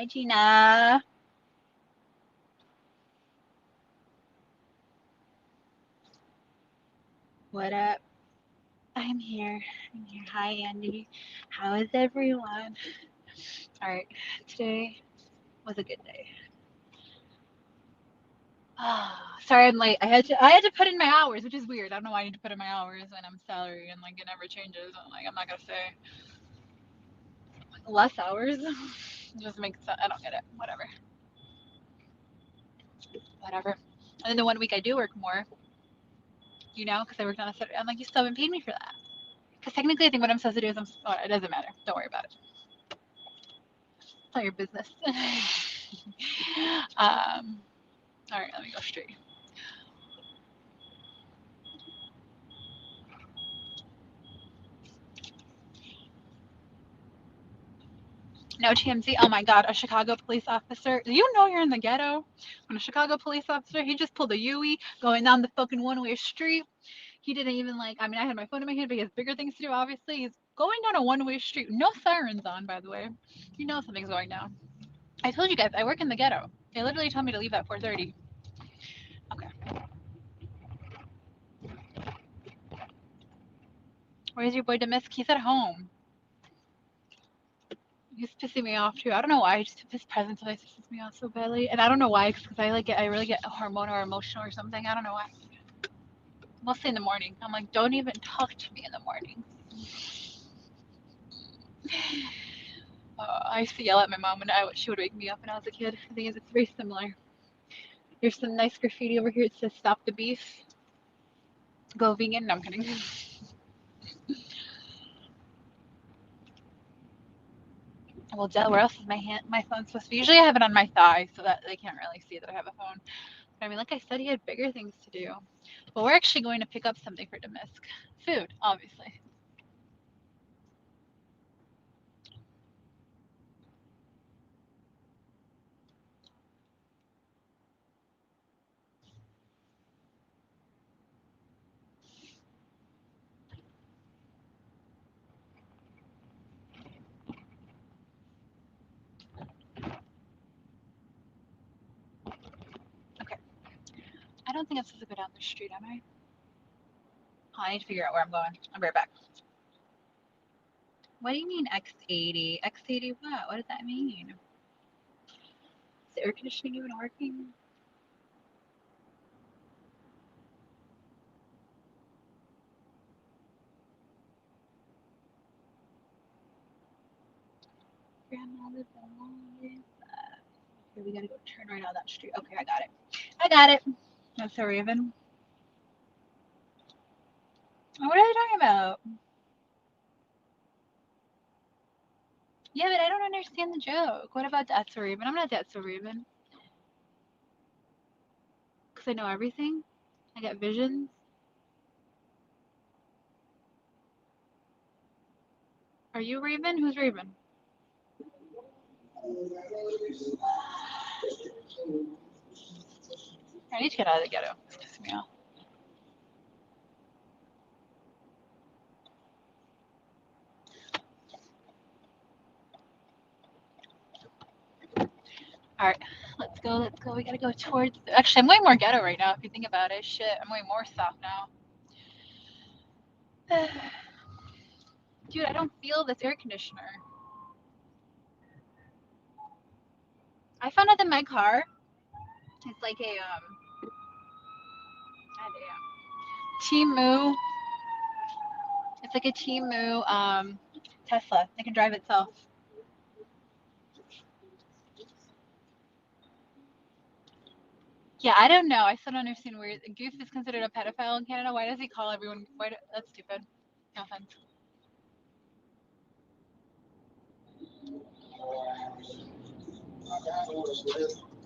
Hi, Gina. What up? I'm here. Hi, Andy. How is everyone? All right. Today was a good day. Oh, sorry I'm late. I had to put in my hours, which is weird. I don't know why I need to put in my hours when I'm salary and like it never changes. I'm not gonna say less hours. It just makes sense. I don't get it. Whatever. Whatever. And then the one week I do work more, because I worked on a Saturday. I'm like, you still haven't paid me for that. Because technically, I think what I'm supposed to do is it doesn't matter. Don't worry about it. It's not your business. All right, let me go straight. No TMZ. Oh my God, a Chicago police officer. Do you know you're in the ghetto? When a Chicago police officer, he just pulled a Yui going down the fucking one-way street. He didn't even I had my phone in my hand, but he has bigger things to do, obviously. He's going down a one-way street. No sirens on, by the way. You know something's going down. I told you guys, I work in the ghetto. They literally told me to leave at 4:30. Okay. Where's your boy Demisk? He's at home. He's pissing me off too. I don't know why. Just his presence always pisses me off so badly, and I don't know why. Because I really get hormonal or emotional or something. I don't know why. Mostly in the morning. I'm like, don't even talk to me in the morning. I used to yell at my mom when she would wake me up when I was a kid. I think it's very similar. There's some nice graffiti over here. It says "Stop the Beef." Go vegan. No, I'm kidding. Well, where else is my phone supposed to be? Usually I have it on my thigh so that they can't really see that I have a phone. But I mean, like I said, he had bigger things to do. But we're actually going to pick up something for Demisk. Food, obviously. Okay. I don't think I'm supposed to go down the street, am I? Oh, I need to figure out where I'm going. I'll be right back. What do you mean X80? X80 what? What does that mean? Is the air conditioning even working? Grandma lived a long way. Okay, we gotta go turn right on that street. Okay, I got it. I got it. That's a Raven. What are they talking about? Yeah, but I don't understand the joke. What about that's a Raven? I'm not that's a Raven. Because I know everything. I got visions. Are you Raven? Who's Raven? I need to get out of the ghetto. It's pissing me off. All right, let's go. Let's go. We gotta go towards. Actually, I'm way more ghetto right now. If you think about it, shit, I'm way more south now. Dude, I don't feel this air conditioner. I found out that my car, it's like a Timu. It's like a Timu Tesla. It can drive itself. Yeah, I don't know. I still don't understand where Goof is considered a pedophile in Canada. Why does he call everyone? That's stupid. No offense.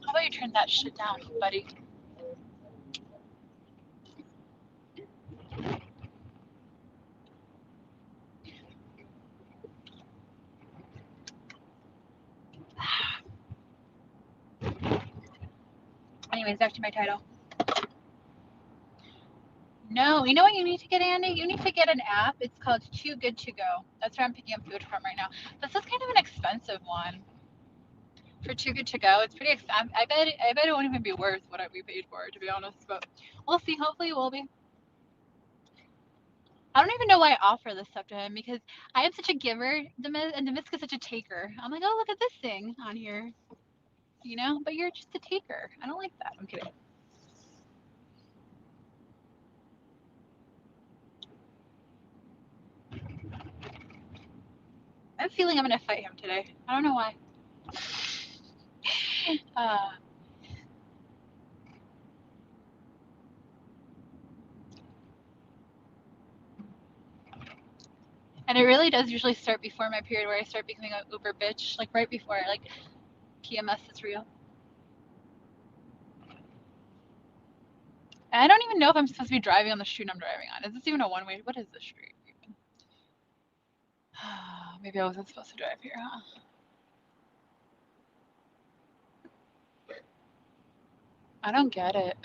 How about you turn that shit down, buddy? Anyways, back to my title. No, you know what you need to get, Andy? You need to get an app. It's called Too Good to Go. That's where I'm picking up food from right now. This is kind of an expensive one. for Too Good to Go. It's pretty expensive. I bet it won't even be worth what we paid for it, to be honest. But we'll see. Hopefully, it will be. I don't even know why I offer this stuff to him because I am such a giver, and Demiska's such a taker. I'm like, oh, look at this thing on here, you know? But you're just a taker. I don't like that. I'm kidding. I'm feeling I'm gonna fight him today. I don't know why. And it really does usually start before my period where I start becoming an uber bitch, like right before, like PMS is real. And I don't even know if I'm supposed to be driving on the street I'm driving on. Is this even a one-way? What is this street even? Maybe I wasn't supposed to drive here, huh? I don't get it.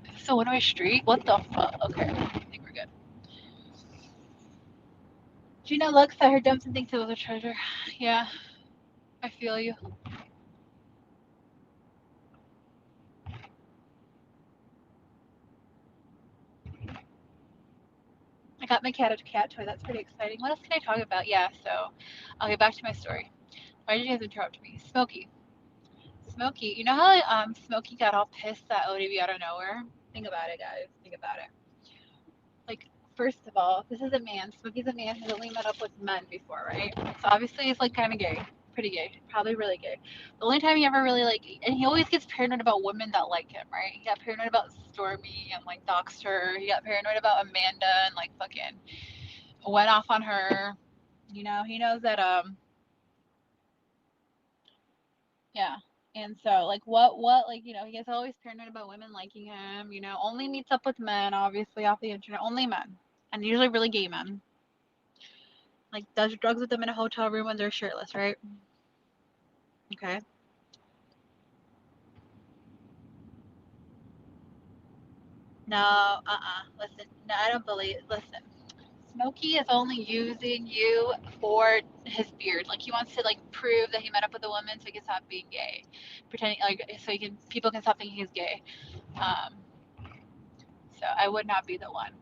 Is this a one-way street? What the fuck? Okay, I think we're good. Gina looks at her dumps and thinks it was a treasure. Yeah, I feel you. I got my cat a cat toy. That's pretty exciting. What else can I talk about? Yeah, so I'll get back to my story. Why did you guys interrupt me? Smokey. Smokey. You know how Smokey got all pissed at ODB out of nowhere? Think about it, guys. Think about it. Like, first of all, this is a man. Smokey's a man who's only met up with men before, right? So obviously he's like kind of gay. Pretty gay. Probably really gay. The only time he ever really like, and he always gets paranoid about women that like him, right? He got paranoid about Stormy and like doxed her. He got paranoid about Amanda and like fucking went off on her. You know, he knows that yeah. And so like what like, you know, he gets always paranoid about women liking him, you know, only meets up with men, obviously off the internet, only men. And usually really gay men. Like does drugs with them in a hotel room when they're shirtless, right? Okay. No, listen, no, I don't believe listen. Smokey is only using you for his beard. Like he wants to like prove that he met up with a woman so he can stop being gay. Pretending like so he can people can stop thinking he's gay. Um So I would not be the one.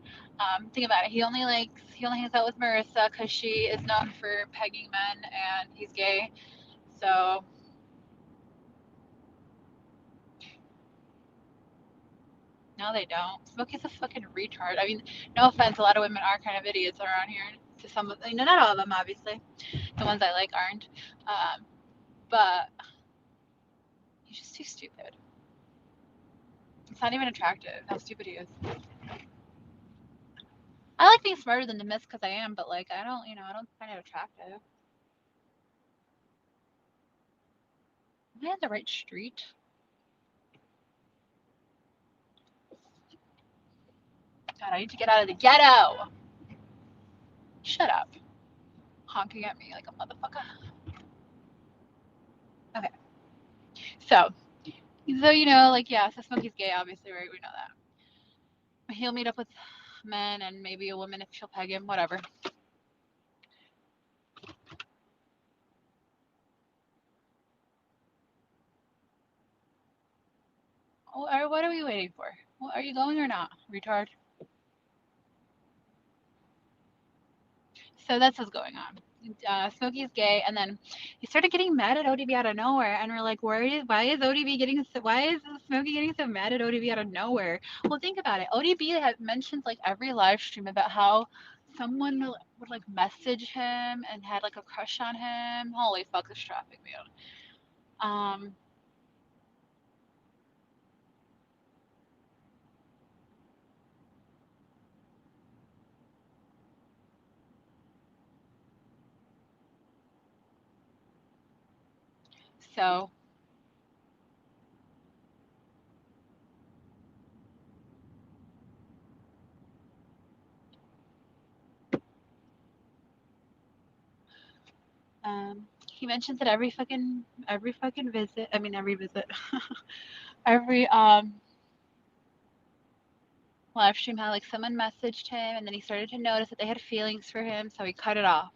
Think about it. He only hangs out with Marissa because she is known for pegging men and he's gay. So no, they don't. Smokey's a fucking retard. I mean, no offense, a lot of women are kind of idiots around here. To some, you know, not all of them, obviously. The ones I like aren't. But he's just too stupid. It's not even attractive how stupid he is. I like being smarter than the miss because I am, but like I don't, you know, I don't find it attractive. Am I on the right street? God, I need to get out of the ghetto. Shut up. Honking at me like a motherfucker. Okay. So, you know, like, yeah, so Smokey's gay, obviously, right? We know that. He'll meet up with men and maybe a woman if she'll peg him, whatever. What are we waiting for? Are you going or not, retard? So that's what's going on. Smokey's gay, and then he started getting mad at ODB out of nowhere, and we're like, why is ODB getting why is Smokey getting so mad at ODB out of nowhere? Well, think about it. ODB had mentioned like every live stream about how someone would like message him and had like a crush on him. Holy fuck, this traffic, man. Um, so he mentions that every fucking visit. I mean, every visit, every live stream had like someone messaged him, and then he started to notice that they had feelings for him, so he cut it off.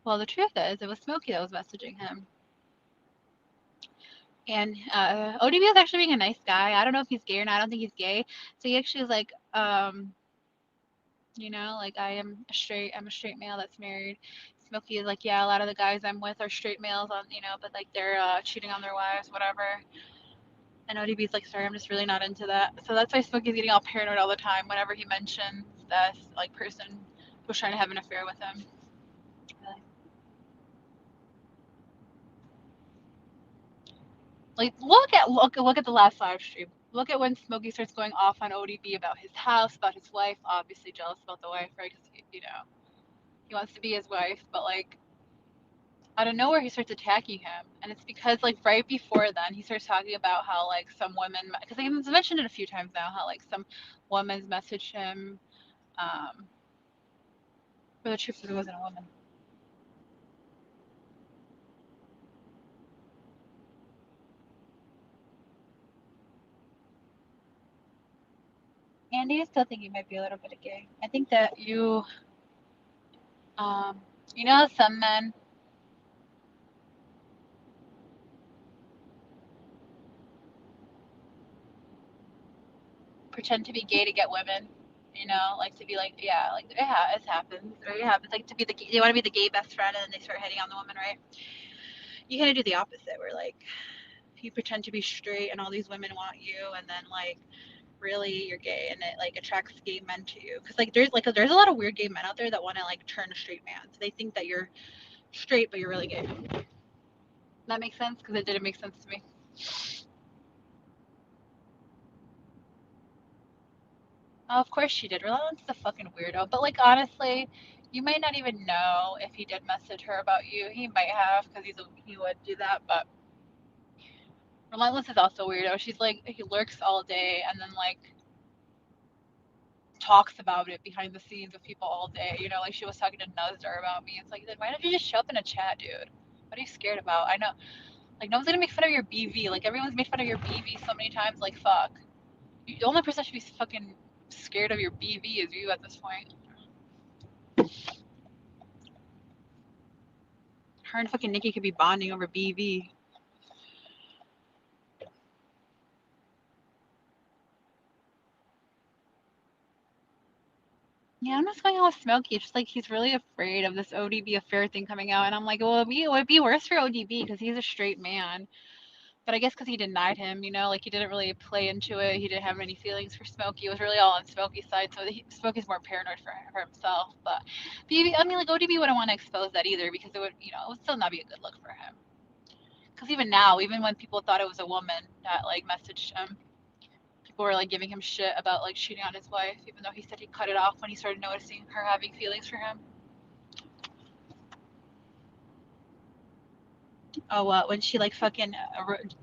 Well, the truth is, it was Smokey that was messaging him. And ODB is actually being a nice guy. I don't know if he's gay or not. I don't think he's gay. So he actually was like, you know, like I'm a straight male that's married. Smokey is like, yeah, a lot of the guys I'm with are straight males on, you know, but like they're cheating on their wives, whatever. And ODB's like, sorry, I'm just really not into that. So that's why Smokey's getting all paranoid all the time whenever he mentions this like person was trying to have an affair with him. Like look at the last live stream. Look at when Smokey starts going off on ODB about his house, about his wife. Obviously jealous about the wife, right? Because you know he wants to be his wife, but like out of nowhere he starts attacking him, and it's because like right before then he starts talking about how like some women, because he's mentioned it a few times now, how like some woman's messaged him, um, but the truth is it wasn't a woman. Andy, I still think you might be a little bit gay. I think that um, you know, some men pretend to be gay to get women. You know, like to be like, yeah, like yeah, it happens, or it happens. Like to be they want to be the gay best friend, and then they start hitting on the woman, right? You kind of do the opposite, where like you pretend to be straight, and all these women want you, and then like really you're gay, and it like attracts gay men to you. Because like there's a lot of weird gay men out there that want to like turn a straight man. So they think that you're straight, but you're really gay. That makes sense because it didn't make sense to me. Oh, of course she did. Roland's a fucking weirdo. But like honestly, you might not even know if he did message her about you. He might have because he would do that. But Relentless is also weirdo. She's like he lurks all day and then like talks about it behind the scenes with people all day. You know, like she was talking to Nuzdar about me. It's like then why don't you just show up in a chat, dude? What are you scared about? I know, like no one's gonna make fun of your BV. Like everyone's made fun of your BV so many times. Like fuck, the only person that should be fucking scared of your BV is you at this point. Her and fucking Nikki could be bonding over BV. Yeah, I'm just going on with Smokey. It's just like he's really afraid of this ODB affair thing coming out, and I'm like, well, it would be worse for ODB because he's a straight man. But I guess because he denied him, you know, like he didn't really play into it. He didn't have any feelings for Smokey. It was really all on Smokey's side, so Smokey's more paranoid for himself. But BB, I mean, like ODB wouldn't want to expose that either because it would, you know, it would still not be a good look for him. Because even now, even when people thought it was a woman that like messaged him, people were like giving him shit about like cheating on his wife, even though he said he cut it off when he started noticing her having feelings for him. Oh, when she like fucking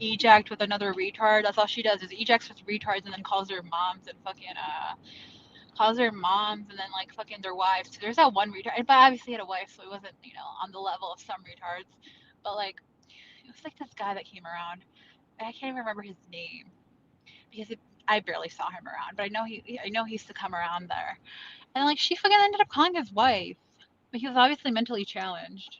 ejacked with another retard. That's all she does is ejacts with retards and then calls their moms and fucking calls their moms and then like fucking their wives. So there's that one retard, but obviously he had a wife, so it wasn't, you know, on the level of some retards. But like it was like this guy that came around. I can't even remember his name because I barely saw him around, but I know he used to come around there. And like she fucking ended up calling his wife, but he was obviously mentally challenged.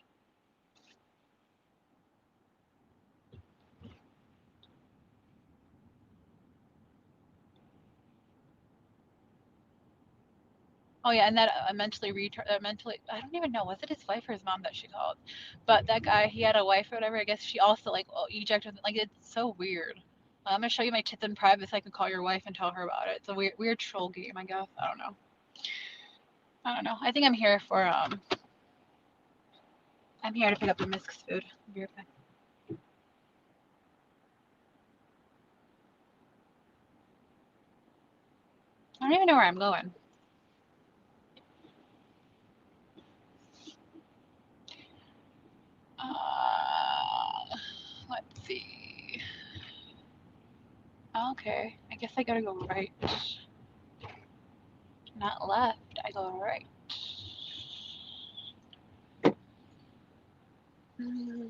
Oh yeah, and that mentally, I don't even know, was it his wife or his mom that she called? But that guy, he had a wife or whatever. I guess she also like ejected. Like it's so weird. I'm gonna show you my tits in private so I can call your wife and tell her about it. It's a weird troll game, I guess. I don't know. I don't know. I think I'm here for I'm here to pick up the Misk's food. I'll be right back. I don't even know where I'm going. Let's see. Okay, I guess I gotta go right, not left. I go right. Mm.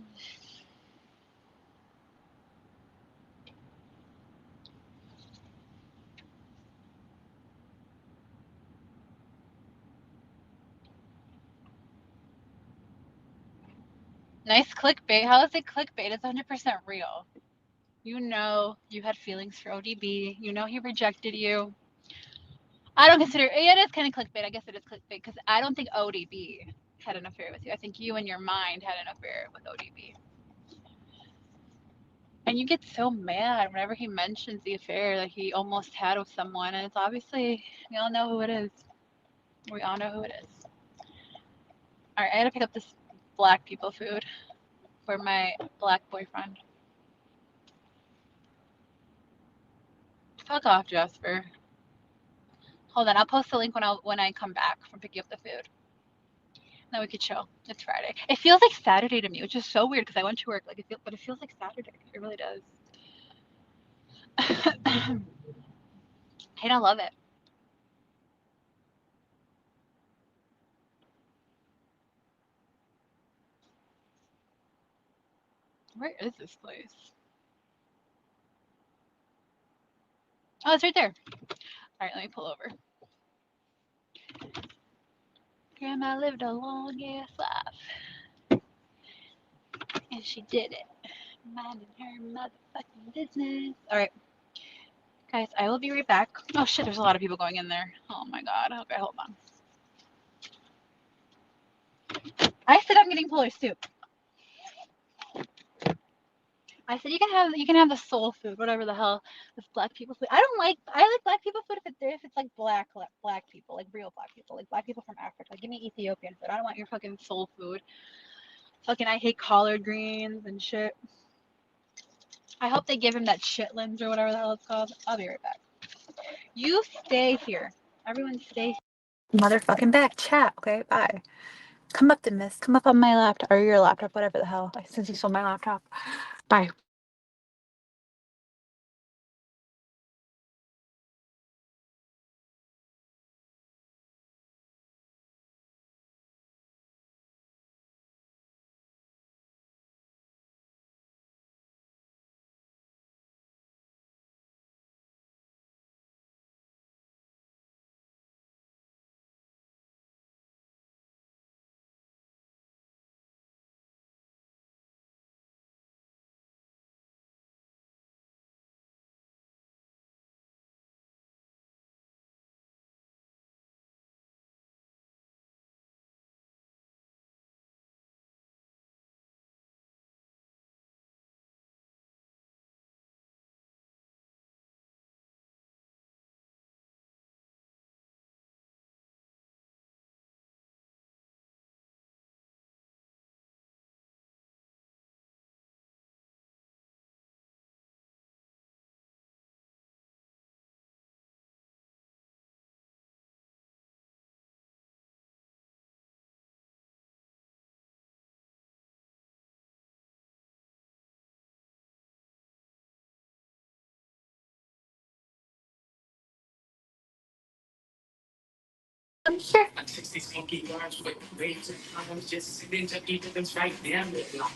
Nice clickbait. How is it clickbait? It's 100% real. You know you had feelings for ODB. You know he rejected you. I don't consider it is kind of clickbait. I guess it is clickbait because I don't think ODB had an affair with you. I think you in your mind had an affair with ODB. And you get so mad whenever he mentions the affair that he almost had with someone, and it's obviously we all know who it is. We all know who it is. All right, I gotta pick up this black people food for my black boyfriend. Fuck off, Jasper. Hold on, I'll post the link when I come back from picking up the food. Then we could chill. It's Friday. It feels like Saturday to me, which is so weird because I went to work but it feels like Saturday. It really does. I don't love it. Where is this place? Oh, it's right there. All right, let me pull over. Grandma lived a long ass life, and she did it, minding her motherfucking business. All right, guys, I will be right back. Oh shit, there's a lot of people going in there. Oh my god. Okay, hold on. I said I'm getting Polish soup. I said you can have the soul food, whatever the hell this black people food. I like black people food if it's like black people, like real black people, like black people from Africa. Like, give me Ethiopian food. I don't want your fucking soul food. Fucking I hate collard greens and shit. I hope they give him that chitlins or whatever the hell it's called. I'll be right back. You stay here. Everyone stay. Motherfucking back. Chat. Okay. Bye. Come up to miss. Come up on my laptop or your laptop, whatever the hell. Since you stole my laptop. Bye. I'm sure. I'm 60 Smokey bars with waves and columns just sitting to keep them right down the block.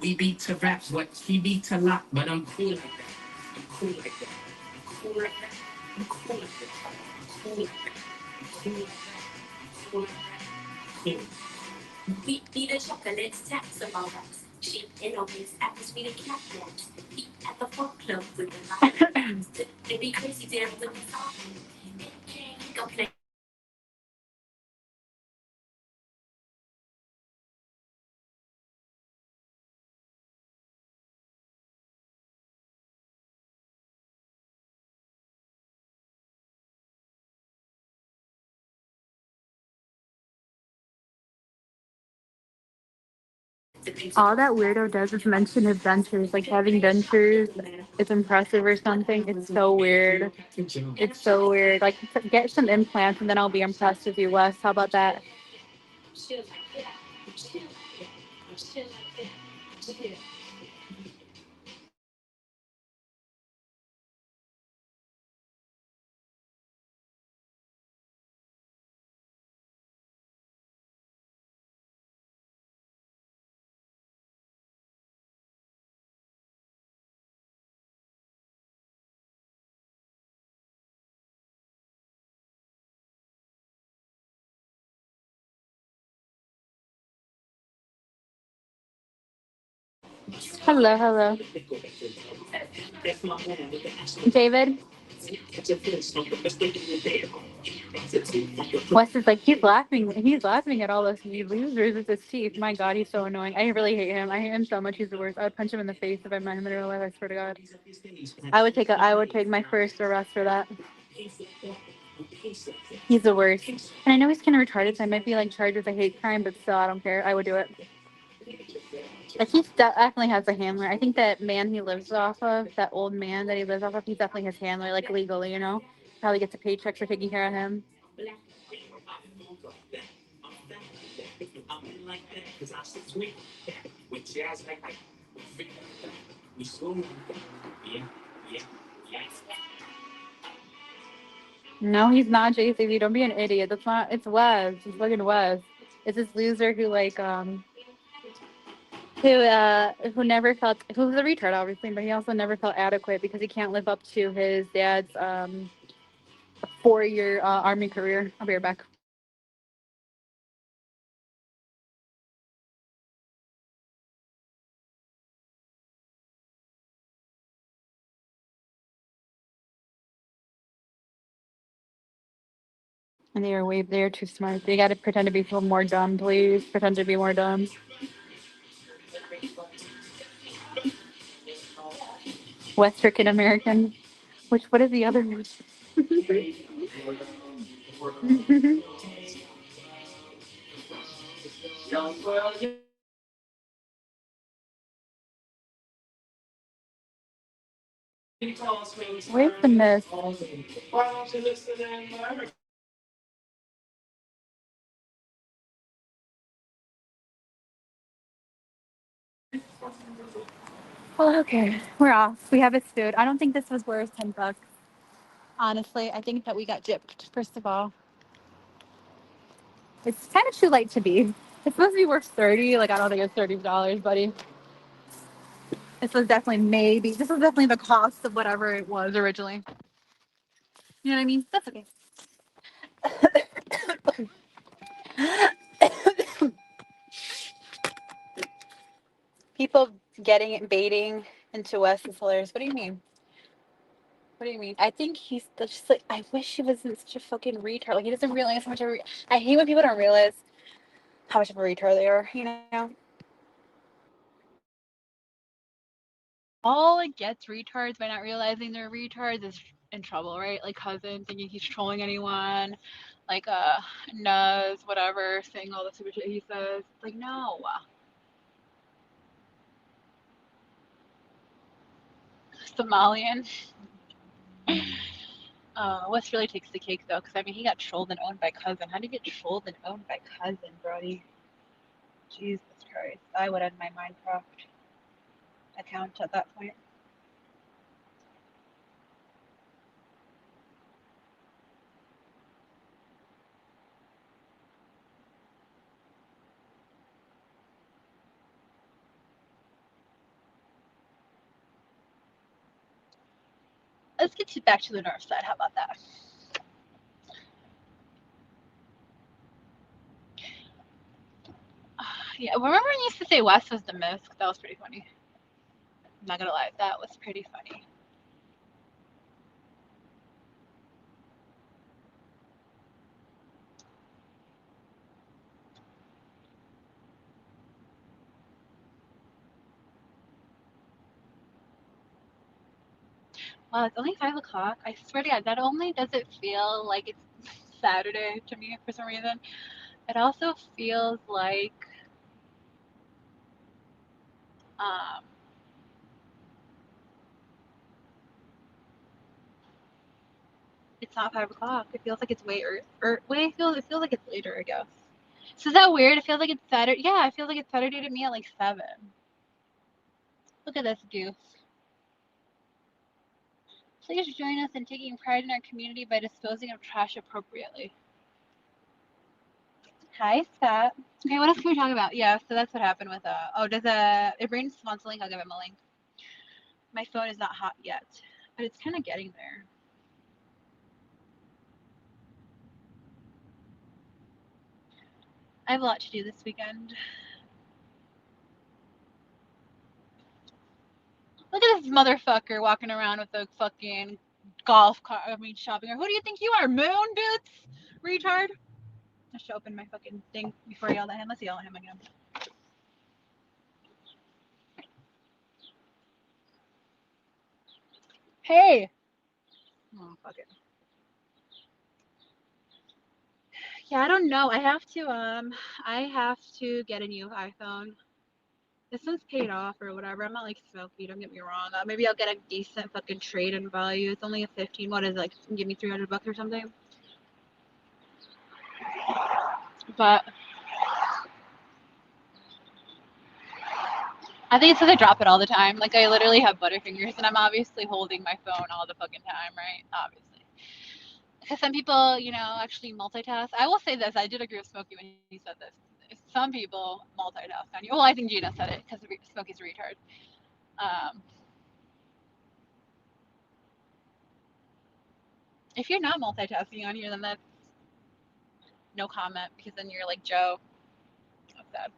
We beat to raps, what he beat to lock, but I'm cool like that. I'm cool like that. I'm cool like that. I'm cool like that. I'm cool like that. I'm cool like that. I'm cool like that. Cool. We be the chocolates, tax of our rocks. Sheep in office, atmosphere, cat naps. Eat at the folk club with the lions. They be crazy damn with the song. Go play. All that weirdo does is mention his dentures, like having dentures. It's impressive or something. It's so weird. It's so weird. Like, get some implants and then I'll be impressed with you, Wes. How about that? Hello, hello. David. Wes is like, he's laughing. He's laughing at all those losers with his teeth. My God, he's so annoying. I really hate him. I hate him so much. He's the worst. I would punch him in the face if I met him in real life. I swear to God. I would take my first arrest for that. He's the worst. And I know he's kind of retarded, so I might be like charged with a hate crime, but still, I don't care. I would do it. Like definitely has a handler. I think that man he lives off of, that old man that he lives off of, he's definitely his handler, like legally, you know. Probably gets a paycheck for taking care of him. No, he's not JCV. Don't be an idiot. That's not. It's Wes. It's fucking Wes. It's this loser who like who never felt who's a retard obviously, but he also never felt adequate because he can't live up to his dad's 4-year army career. I'll be right back. And they are too smart. They got to pretend to be more dumb, please. Pretend to be more dumb. West African American. What is the other one? Where's the miss? Well, okay, we're off. We have his food. I don't think this was worth $10. Honestly, I think that we got gypped. First of all, it's kind of too late to be. It's supposed to be worth 30. Like I don't think it's $30, buddy. This was definitely the cost of whatever it was originally. You know what I mean? That's okay. People getting it baiting into Wes is hilarious. What do you mean? What do you mean? I think he's just like I wish he wasn't such a fucking retard. Like he doesn't realize how much I hate when people don't realize how much of a retard they are, you know? All like gets retards by not realizing they're retards is in trouble, right? Like cousin thinking he's trolling anyone, like Nuz, whatever, saying all the stupid shit he says. Like no. Somalian. Wes really takes the cake though, because I mean he got trolled and owned by cousin. How do you get trolled and owned by cousin, Brody? Jesus Christ. I would end my Minecraft account at that point. Let's get back to the north side. How about that? Yeah, remember when you used to say West was the Misk? That was pretty funny. I'm not gonna lie, that was pretty funny. Well, it's only 5 o'clock. I swear to God, not only does it feel like it's Saturday to me for some reason, it also feels like um, it's not 5 o'clock. It feels like it's way it feels like it's later, I guess. So is that weird? It feels like it's Saturday. Yeah, it feels like it's Saturday to me at like 7. Look at this goose. Please join us in taking pride in our community by disposing of trash appropriately. Hi, Scott. Okay, what else can we talk about? Yeah, so that's what happened with does if Brayden wants a link, I'll give him a link. My phone is not hot yet, but it's kind of getting there. I have a lot to do this weekend. Look at this motherfucker walking around with a fucking golf car. Shopping. Who do you think you are, Moon Boots? Retard. I should open my fucking thing before I yell at him. Let's yell at him again. Hey. Oh, fuck it. Yeah, I don't know. I have to get a new iPhone. This one's paid off or whatever. I'm not like Smokey, don't get me wrong. Maybe I'll get a decent fucking trade in value. It's only a 15. What is it, like, give me $300 or something? But I think it's because I drop it all the time. Like, I literally have butterfingers, and I'm obviously holding my phone all the fucking time, right? Obviously. Because some people, actually multitask. I will say this. I did agree with Smokey when he said this. Some people multitask on you. Well, I think Gina said it because Smokey's a retard. If you're not multitasking on here, then that's no comment, because then you're like Joe. That's sad.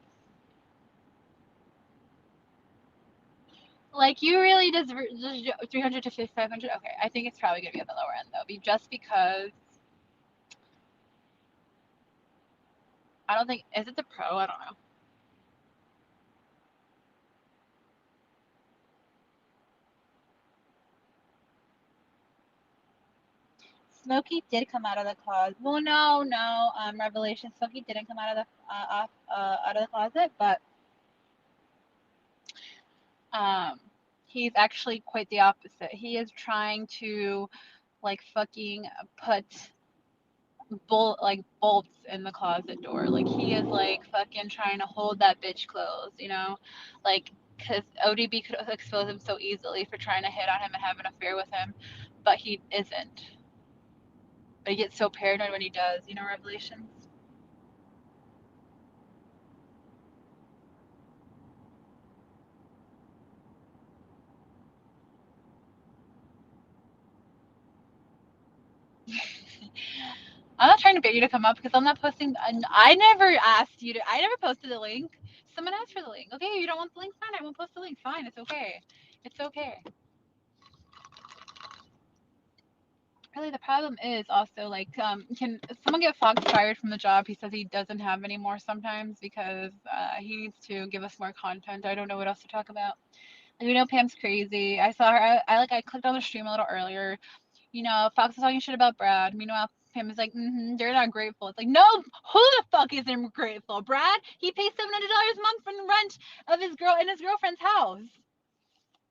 Like, you really just 300 to 500. Okay, I think it's probably gonna be at the lower end though, just because I don't think, is it the Pro? I don't know. Smokey did come out of the closet. Well, no. Revelation. Smokey didn't come out of the out of the closet, but he's actually quite the opposite. He is trying to, like, fucking put bolts in the closet door. Like, he is like fucking trying to hold that bitch closed. Like, because ODB could expose him so easily for trying to hit on him and have an affair with him, but he isn't. But he gets so paranoid when he does. Revelations. I'm not trying to bait you to come up, because I'm not posting. I never asked you to. I never posted the link. Someone asked for the link. Okay, you don't want the link? Fine, I won't post the link. Fine, it's okay. It's okay. Really, the problem is also, like, can someone get Fox fired from the job he says he doesn't have anymore sometimes, because he needs to give us more content. I don't know what else to talk about. Like, we know Pam's crazy. I saw her. I clicked on the stream a little earlier. Fox is talking shit about Brad. Meanwhile, Pam is like, they're not grateful. It's like, no, who the fuck isn't grateful? Brad? He pays $700 a month for the rent of his girlfriend's house.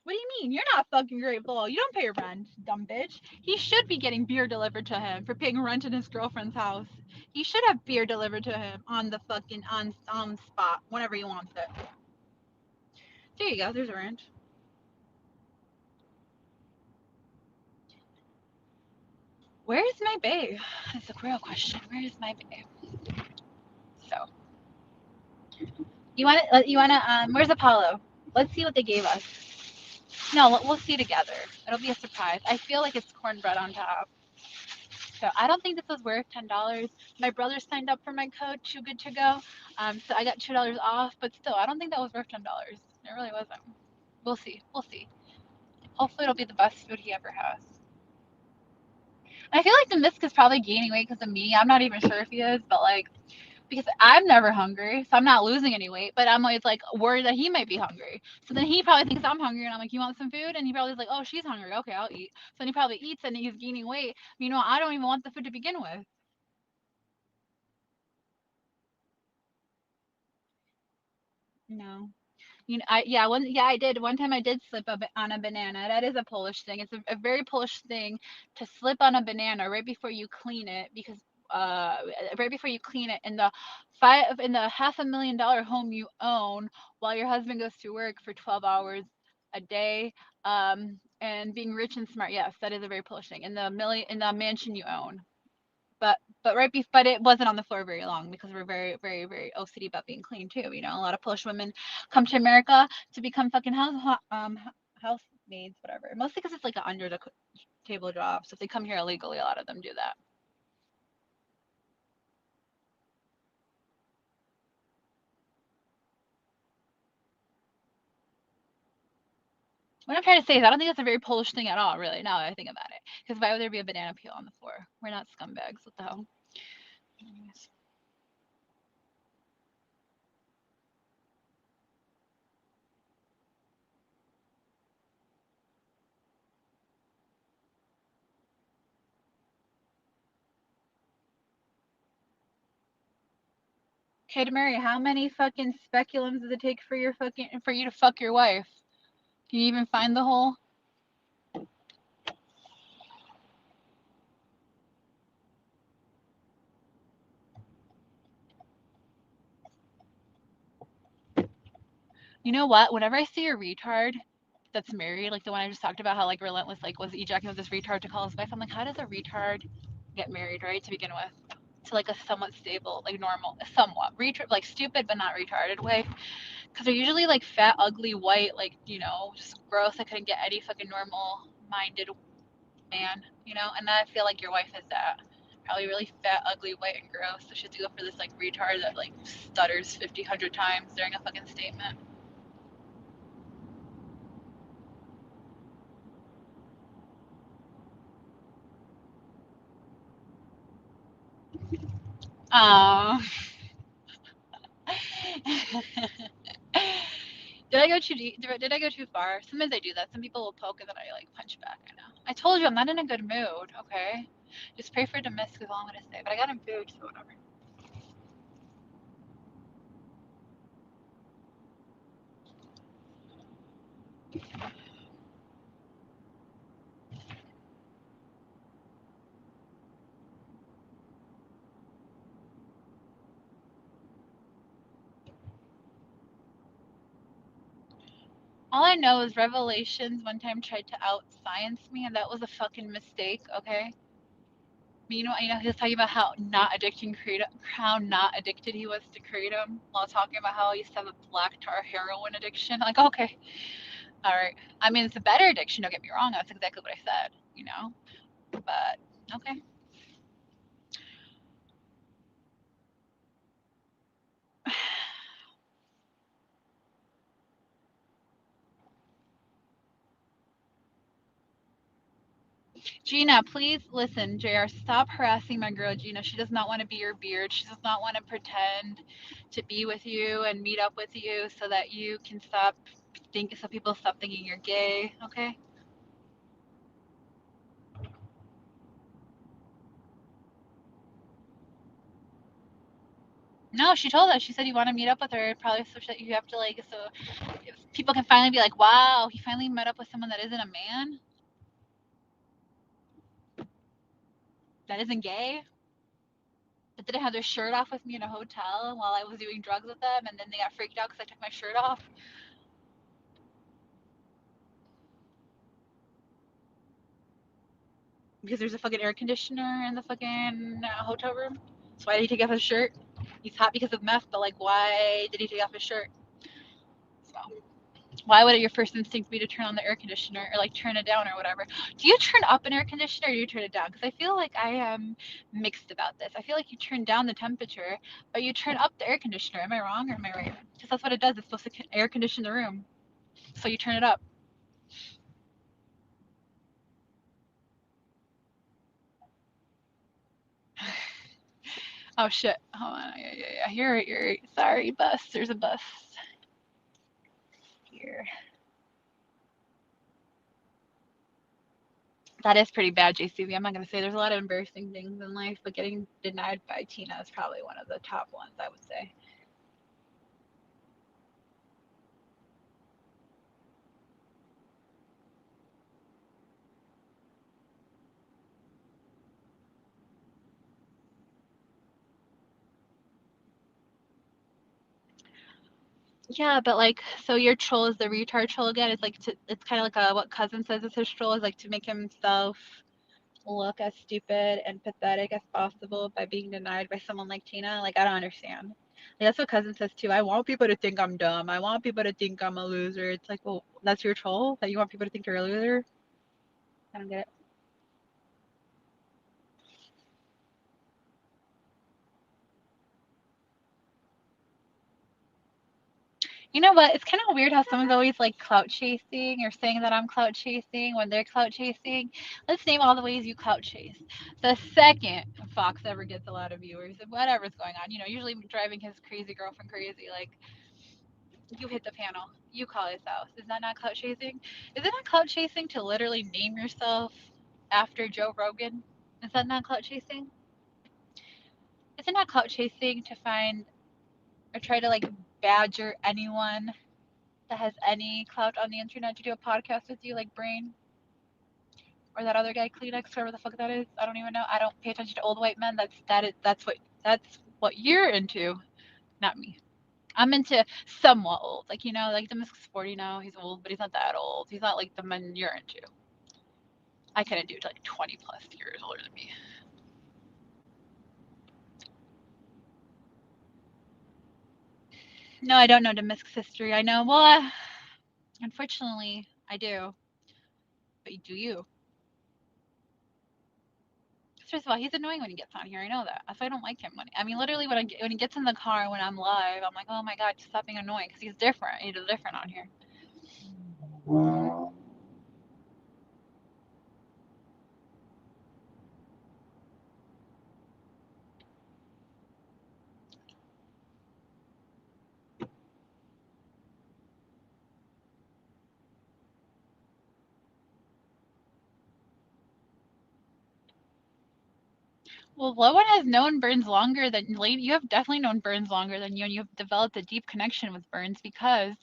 What do you mean? You're not fucking grateful. You don't pay your rent, dumb bitch. He should be getting beer delivered to him for paying rent in his girlfriend's house. He should have beer delivered to him on the fucking on spot whenever he wants it. There you go. There's a rent. Where is my bae? That's a real question. Where is my bae? So you want to where's Apollo? Let's see what they gave us. No, we'll see together. It'll be a surprise. I feel like it's cornbread on top. So I don't think this was worth $10. My brother signed up for my code, Too Good to Go. So I got $2 off, but still, I don't think that was worth $10. It really wasn't. We'll see. We'll see. Hopefully, it'll be the best food he ever has. And I feel like the Misk is probably gaining weight because of me. I'm not even sure if he is, but, like, because I'm never hungry, so I'm not losing any weight, but I'm always, like, worried that he might be hungry. So then he probably thinks I'm hungry, and I'm like, you want some food? And he probably is like, oh, she's hungry. Okay, I'll eat. So then he probably eats, and he's gaining weight. I don't even want the food to begin with. No. I did. One time I did slip on a banana. That is a Polish thing. It's a very Polish thing to slip on a banana right before you clean it, because right before you clean it in the $500,000 home you own, while your husband goes to work for 12 hours a day, and being rich and smart. Yes, that is a very Polish thing. In the mansion you own. But it wasn't on the floor very long, because we're very, very, very OCD about being clean too. A lot of Polish women come to America to become fucking housemaids, whatever. Mostly because it's like an under the table job. So if they come here illegally, a lot of them do that. What I'm trying to say is I don't think that's a very Polish thing at all, really, now that I think about it. Because why would there be a banana peel on the floor? We're not scumbags. What the hell? Anyways. Okay, Mary, how many fucking speculums does it take for you to fuck your wife? Can you even find the hole? You know what? Whenever I see a retard that's married, like the one I just talked about, how like relentless, like was ejaculating with this retard to call his wife. I'm like, how does a retard get married, right? To begin with, to like a somewhat stable, like normal, somewhat retard, like stupid but not retarded wife, because they're usually like fat, ugly, white, like just gross. I couldn't get any fucking normal-minded man, And I feel like your wife is that. Probably really fat, ugly, white, and gross. So she has to go for this like retard that like stutters 50, 100 times during a fucking statement. Um, did I go too deep? Did I go too far? Sometimes I do that. Some people will poke and then I like punch back. I know. I told you I'm not in a good mood. Okay, just pray for it to miss is all I'm gonna say. But I got in food, so whatever. All I know is Revelations one time tried to out science me, and that was a fucking mistake. Okay. He was talking about how not addicted he was to kratom, while talking about how he used to have a black tar heroin addiction. Like, okay, all right. I mean, it's a better addiction. Don't get me wrong. That's exactly what I said. But okay. Gina, please listen, JR. Stop harassing my girl, Gina. She does not want to be your beard. She does not want to pretend to be with you and meet up with you so that you can so people stop thinking you're gay. Okay. No, she told us. She said you want to meet up with her, probably so that you have to so people can finally be like, wow, he finally met up with someone that isn't a man, that isn't gay, that didn't have their shirt off with me in a hotel while I was doing drugs with them, and then they got freaked out because I took my shirt off. Because there's a fucking air conditioner in the fucking hotel room. So why did he take off his shirt? He's hot because of meth, but like, why did he take off his shirt? So why would your first instinct be to turn on the air conditioner or like turn it down or whatever? Do you turn up an air conditioner or do you turn it down? Because I feel like I am mixed about this. I feel like you turn down the temperature, but you turn up the air conditioner. Am I wrong or am I right? Because that's what it does. It's supposed to air condition the room, so you turn it up. Oh shit! Hold on. Yeah. You're right. You're right. Sorry, bus. There's a bus here. That is pretty bad, JCB. I'm not gonna say there's a lot of embarrassing things in life, but getting denied by Tina is probably one of the top ones, I would say. Yeah, but like, so your troll is the retard troll again. It's kind of like what cousin says is his troll is like to make himself look as stupid and pathetic as possible by being denied by someone like Tina. Like, I don't understand. Like, that's what cousin says too. I want people to think I'm dumb. I want people to think I'm a loser. It's like, well, that's your troll that you want people to think you're a loser. I don't get it. You know what? It's kind of weird how someone's always like clout chasing or saying that I'm clout chasing when they're clout chasing. Let's name all the ways you clout chase. The second Fox ever gets a lot of viewers, whatever's going on, usually driving his crazy girlfriend crazy, like you hit the panel, you call his house. Is that not clout chasing? Is it not clout chasing to literally name yourself after Joe Rogan? Is that not clout chasing? Is it not clout chasing to find or try to like badger anyone that has any clout on the internet to do a podcast with you, like Brain or that other guy, Kleenex, whoever the fuck that is? I don't even know. I don't pay attention to old white men. That's what you're into, not me. I'm into somewhat old, like like Demis is 40 now. He's old, but he's not that old. He's not like the men you're into. I couldn't do it like 20 plus years older than me. No, I don't know Demisk's history. I know, well, unfortunately, I do. But do you? First of all, he's annoying when he gets on here. I know that. That's why I don't like him. Literally, when he gets in the car when I'm live, I'm like, oh my god, stop being annoying because he's different. He's different on here. Well, Lowen has known Burns longer than Lady. You have definitely known Burns longer than you, and you've developed a deep connection with Burns because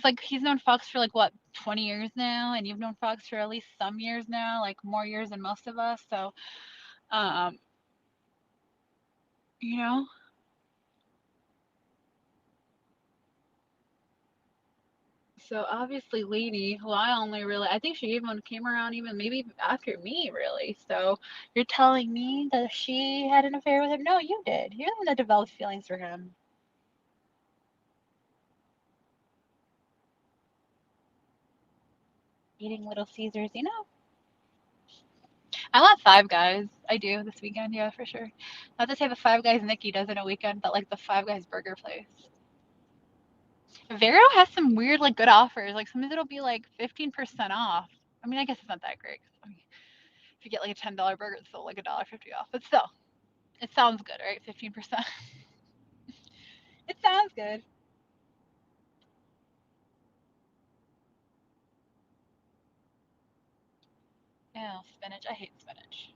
like he's known Fox for like what 20 years now, and you've known Fox for at least some years now, like more years than most of us. So, um, you know. So obviously, Lady, who I think she even came around even maybe after me, really. So you're telling me that she had an affair with him? No, you did. You're the one that developed feelings for him. Eating Little Caesars, I want Five Guys. I do this weekend, yeah, for sure. Not the type of Five Guys Nikki does in a weekend, but like the Five Guys burger place. Vero has some weird, like, good offers. Like, sometimes it'll be like 15% off. I guess it's not that great. If you get like a $10 burger, it's still like $1.50 off. But still, it sounds good, right? 15%. It sounds good. Yeah, spinach. I hate spinach.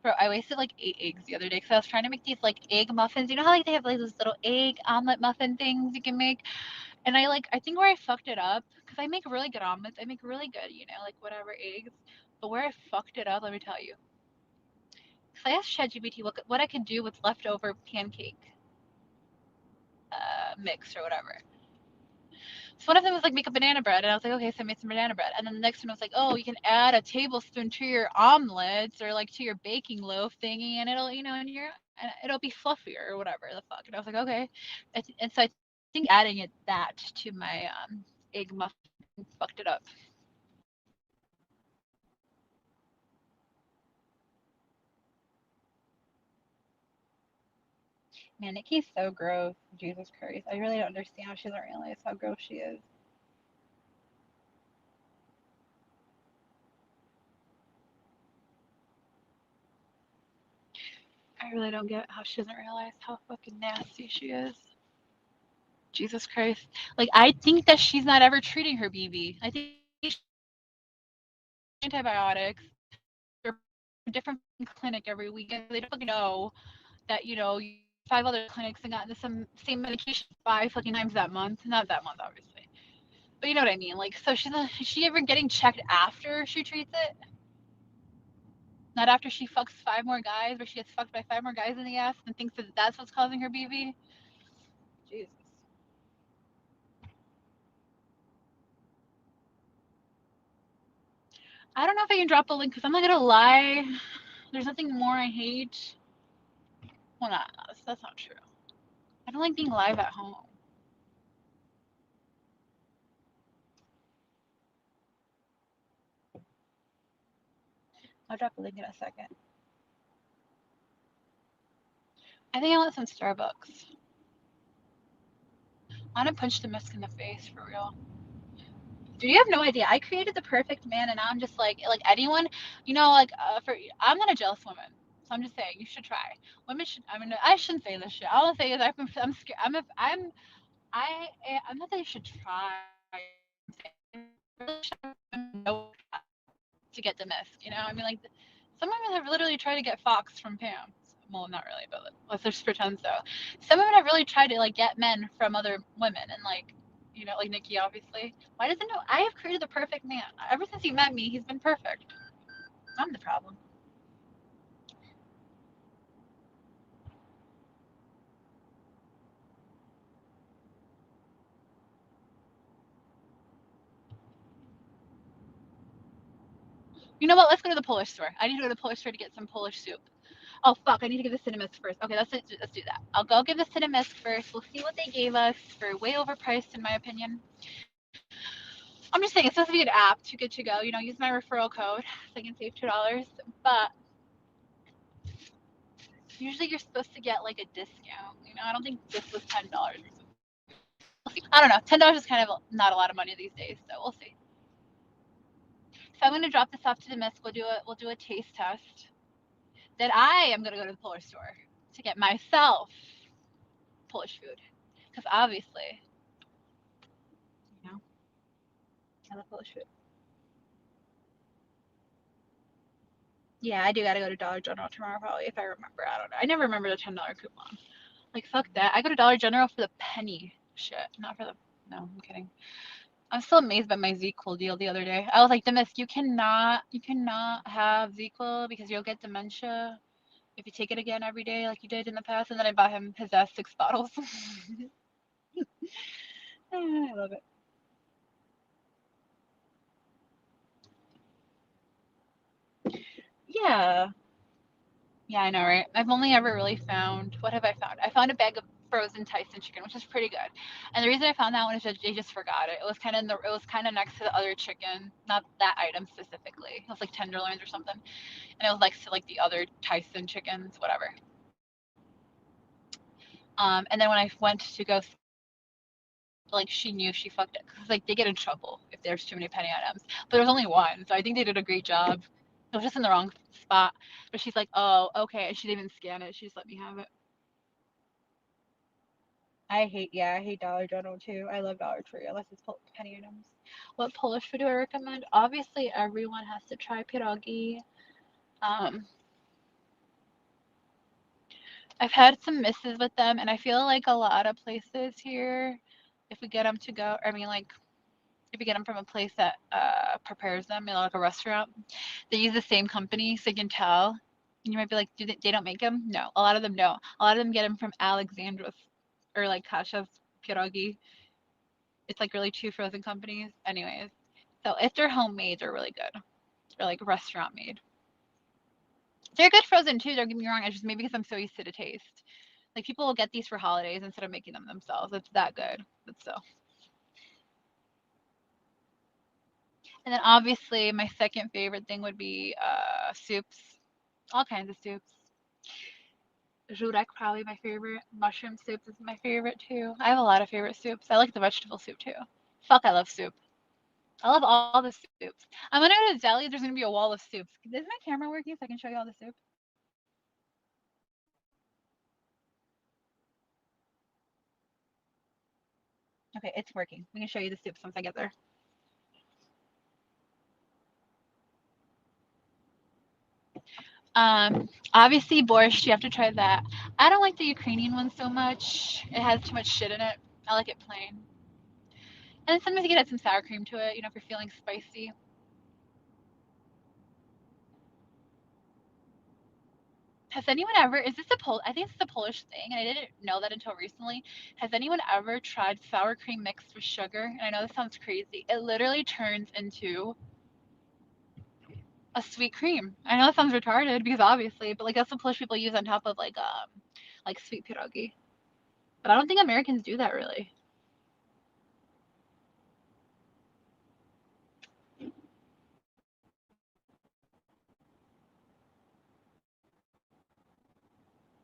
Bro, I wasted like 8 eggs the other day because I was trying to make these like egg muffins. You know how like they have like those little egg omelet muffin things you can make? And I think where I fucked it up, because I make really good omelets. I make really good, like whatever eggs. But where I fucked it up, let me tell you. So I asked ChatGPT what I could do with leftover pancake mix or whatever. So one of them was like make a banana bread, and I was like, okay, so I made some banana bread. And then the next one was like, oh, you can add a tablespoon to your omelets or like to your baking loaf thingy, and it'll be fluffier or whatever the fuck. And I was like, okay. And so I think adding that to my egg muffin fucked it up. Man, Nikki's so gross. Jesus Christ. I really don't understand how she doesn't realize how gross she is. I really don't get how she doesn't realize how fucking nasty she is. Jesus Christ. Like, I think that she's not ever treating her BB. I think she's antibiotics. They're different clinic every week, and they don't fucking know that, 5 other clinics and got the same medication 5 fucking times that month. Not that month, obviously. But you know what I mean? Like, so is she ever getting checked after she treats it? Not after she fucks 5 more guys, or she gets fucked by 5 more guys in the ass and thinks that that's what's causing her BV. Jesus. I don't know if I can drop a link because I'm not gonna lie. There's nothing more I hate. Well, that's not true. I don't like being live at home. I'll drop a link in a second. I think I want some Starbucks. I want to punch the Musk in the face for real. Dude, you have no idea. I created the perfect man, and now I'm just like anyone, like for I'm not a jealous woman, so I'm just saying you should try. Women should. I mean, I shouldn't say this shit. All I'll say is I'm scared. I'm not that you should try. To get the mist, I mean, like some women have literally tried to get Fox from Pam. Well, not really, but let's just pretend so. Some women have really tried to like get men from other women, and like like Nikki, obviously. Why doesn't know? I have created the perfect man. Ever since he met me, he's been perfect. I'm the problem. You know what? Let's go to the Polish store. I need to go to the Polish store to get some Polish soup. Oh fuck! I need to give the Cinnamist first. Okay, let's do that. I'll go give the Cinnamist first. We'll see what they gave us for way overpriced, in my opinion. I'm just saying, it's supposed to be an app, too good to go. Use my referral code so I can save $2. But usually you're supposed to get like a discount. I don't think this was $10 or something. We'll see. I don't know. $10 is kind of not a lot of money these days, so we'll see. So I'm gonna drop this off to the Miss. We'll do a taste test. Then I am gonna go to the Polish store to get myself Polish food, because obviously, I love Polish food. Yeah, I do gotta go to Dollar General tomorrow probably if I remember. I don't know. I never remember the $10 coupon. Like fuck that. I go to Dollar General for the penny shit, not for the. No, I'm kidding. I'm still amazed by my ZQL deal the other day. I was like, Demis, you cannot have ZQL because you'll get dementia if you take it again every day like you did in the past. And then I bought him his ass 6 bottles. I love it. Yeah. Yeah, I know, right? I've only ever really found, what have I found? I found a bag of frozen Tyson chicken, which is pretty good. And the reason I found that one is that they just forgot it. It was kind of next to the other chicken, not that item specifically. It was like tenderloins or something, and it was next to like the other Tyson chickens, whatever. And then when I went to go, like she knew she fucked it because like they get in trouble if there's too many penny items. But there was only one, so I think they did a great job. It was just in the wrong spot. But she's like, oh, okay. And she didn't even scan it. She just let me have it. I hate Dollar General too. I love Dollar Tree unless it's penny items. What Polish food do I recommend? Obviously, everyone has to try pierogi. Um, I've had some misses with them, and I feel like a lot of places here, if we get them to go, I mean, like if you get them from a place that prepares them, like a restaurant, they use the same company, so you can tell. And you might be like, they don't make them? No, a lot of them don't. A lot of them get them from Alexandra's or like Kasha's pierogi. It's like really two frozen companies. Anyways, so if they're homemade, they're really good. They're like restaurant made. They're good frozen too. Don't get me wrong. It's just maybe because I'm so used to the taste. Like people will get these for holidays instead of making them themselves. It's that good. But so. And then obviously my second favorite thing would be soups. All kinds of soups. Jurek probably my favorite. Mushroom soup is my favorite too. I have a lot of favorite soups. I like the vegetable soup too. Fuck, I love soup. I love all the soups. I'm gonna go to deli. There's gonna be a wall of soups. Is my camera working so I can show you all the soup? Okay, it's working. We can show you the soups once I get there. Obviously borscht. You have to try that. I don't like the Ukrainian one so much. It has too much shit in it. I like it plain. And then sometimes you can add some sour cream to it. If you're feeling spicy. Has anyone ever? Is this a Pol? I think it's a Polish thing, and I didn't know that until recently. Has anyone ever tried sour cream mixed with sugar? And I know this sounds crazy. It literally turns into a sweet cream. I know it sounds retarded because obviously, but like that's what Polish people use on top of like sweet pierogi. But I don't think Americans do that really.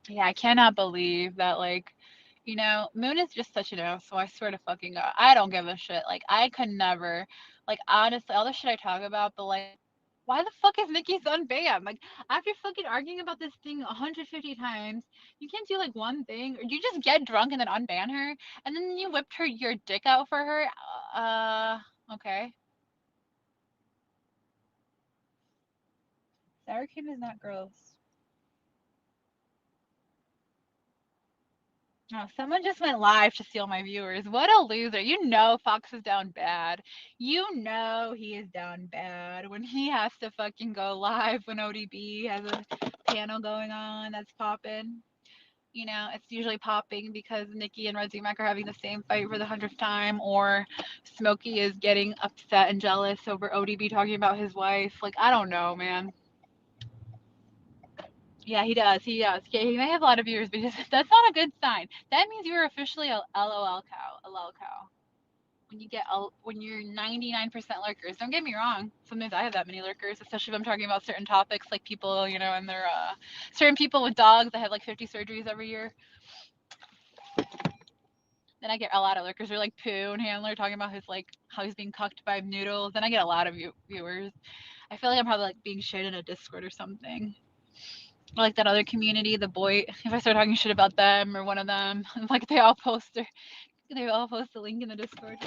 Yeah, I cannot believe that, like, Moon is just such an ass, so I swear to fucking God, I don't give a shit. Like, I could never, like, honestly, all the shit I talk about, but, like, why the fuck is Nikki's unbanned? Like, after fucking arguing about this thing 150 times, you can't do, like, one thing, or you just get drunk and then unban her, and then you whipped your dick out for her? Okay. Sour cream is not gross. Oh, someone just went live to steal my viewers. What a loser. You know Fox is down bad. You know he is down bad when he has to fucking go live when ODB has a panel going on that's popping. It's usually popping because Nikki and Red Mac are having the same fight for the 100th time, or Smokey is getting upset and jealous over ODB talking about his wife. Like, I don't know, man. Yeah, he does. He does. Yeah, he may have a lot of viewers, but that's not a good sign. That means you're officially a LOL cow, a lol cow. When you're 99% lurkers. Don't get me wrong. Sometimes I have that many lurkers, especially if I'm talking about certain topics, like people, and their certain people with dogs that have like 50 surgeries every year. Then I get a lot of lurkers. Or like Poo and Handler talking about his like how he's being cucked by Noodles. Then I get a lot of viewers. I feel like I'm probably like being shared in a Discord or something. Or like that other community, the boy. If I start talking shit about them or one of them, like they all post the link in the Discord.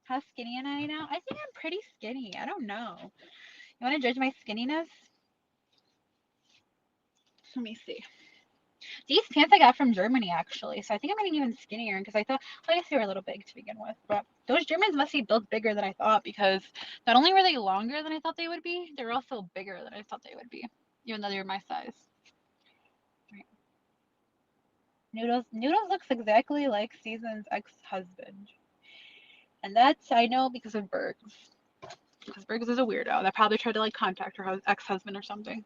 How skinny am I now? I think I'm pretty skinny. I don't know. You want to judge my skinniness? Let me see. These pants I got from Germany actually, so I think I'm getting even skinnier because I thought, well, I guess they were a little big to begin with, but those Germans must be built bigger than I thought because not only were they longer than I thought they would be, they were also bigger than I thought they would be, even though they were my size. Right. Noodles looks exactly like Season's ex-husband, and that's I know because of Bergs. Because Bergs is a weirdo that probably tried to like contact her ex-husband or something.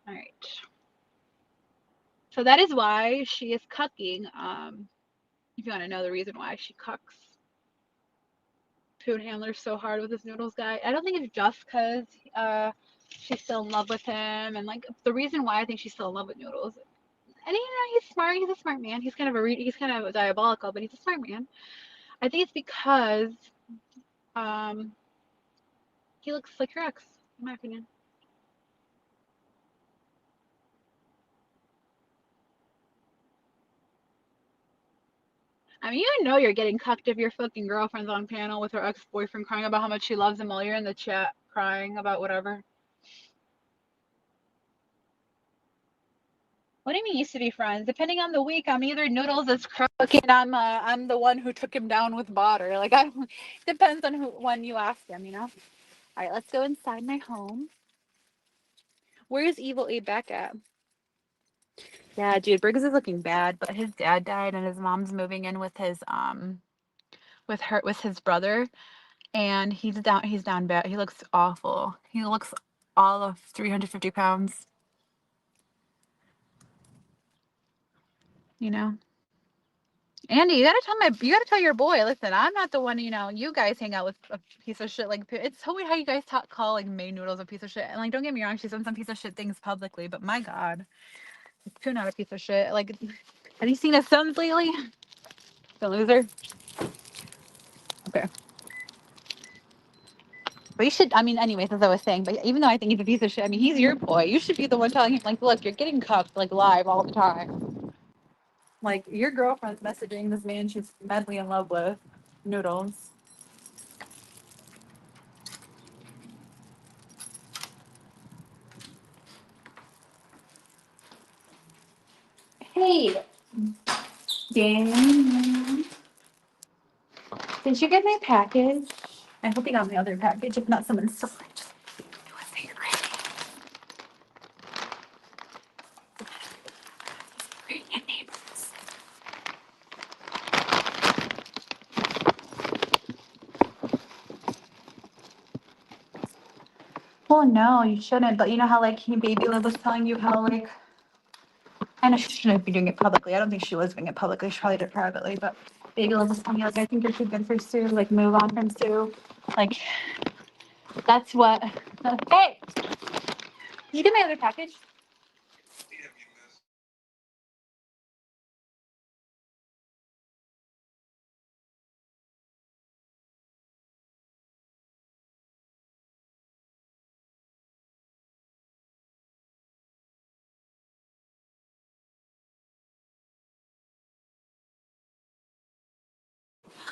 All right. So that is why she is cucking. If you want to know the reason why she cucks Food Handler so hard with this Noodles guy, I don't think it's just because she's still in love with him, and like the reason why I think she's still in love with Noodles. And he's smart. He's a smart man. He's kind of diabolical, but he's a smart man. I think it's because um, he looks like her ex, in my opinion. I mean, you know you're getting cucked if your fucking girlfriend's on panel with her ex-boyfriend crying about how much she loves him while you're in the chat crying about whatever. What do you mean used to be friends? Depending on the week, I'm either Noodles is cooking. I'm the one who took him down with butter. Like I depends on when you ask him. All right, let's go inside my home. Where's Evil Abe back at? Yeah, dude, Briggs is looking bad, but his dad died and his mom's moving in with his brother, and he's down bad. He looks awful. He looks all of 350 pounds. You know. Andy, you gotta tell your boy. Listen, I'm not the one. You guys hang out with a piece of shit. Like it's so weird how you guys call like May Noodles a piece of shit. And like, don't get me wrong, she's done some piece of shit things publicly, but my God, it's too not a piece of shit. Like, have you seen his sons lately? The loser. Okay, but you should. I mean, anyways, as I was saying, but even though I think he's a piece of shit, I mean, he's your boy. You should be the one telling him, like, look, you're getting cucked like live all the time. Like your girlfriend's messaging this man she's madly in love with, Noodles. Hey, Dan. Did you get my package? I hope you got my other package. If not, someone stole it. Just do a favor. Bring your neighbors. Well, no, you shouldn't. But you know how, like, Baby Liv was telling you how, like, I know she shouldn't be doing it publicly. I don't think she was doing it publicly. She probably did it privately. But Baby Liv was telling me, like, I think you're too good for Sue. Like, move on from Sue. Like, That's what. Hey, did you get my other package?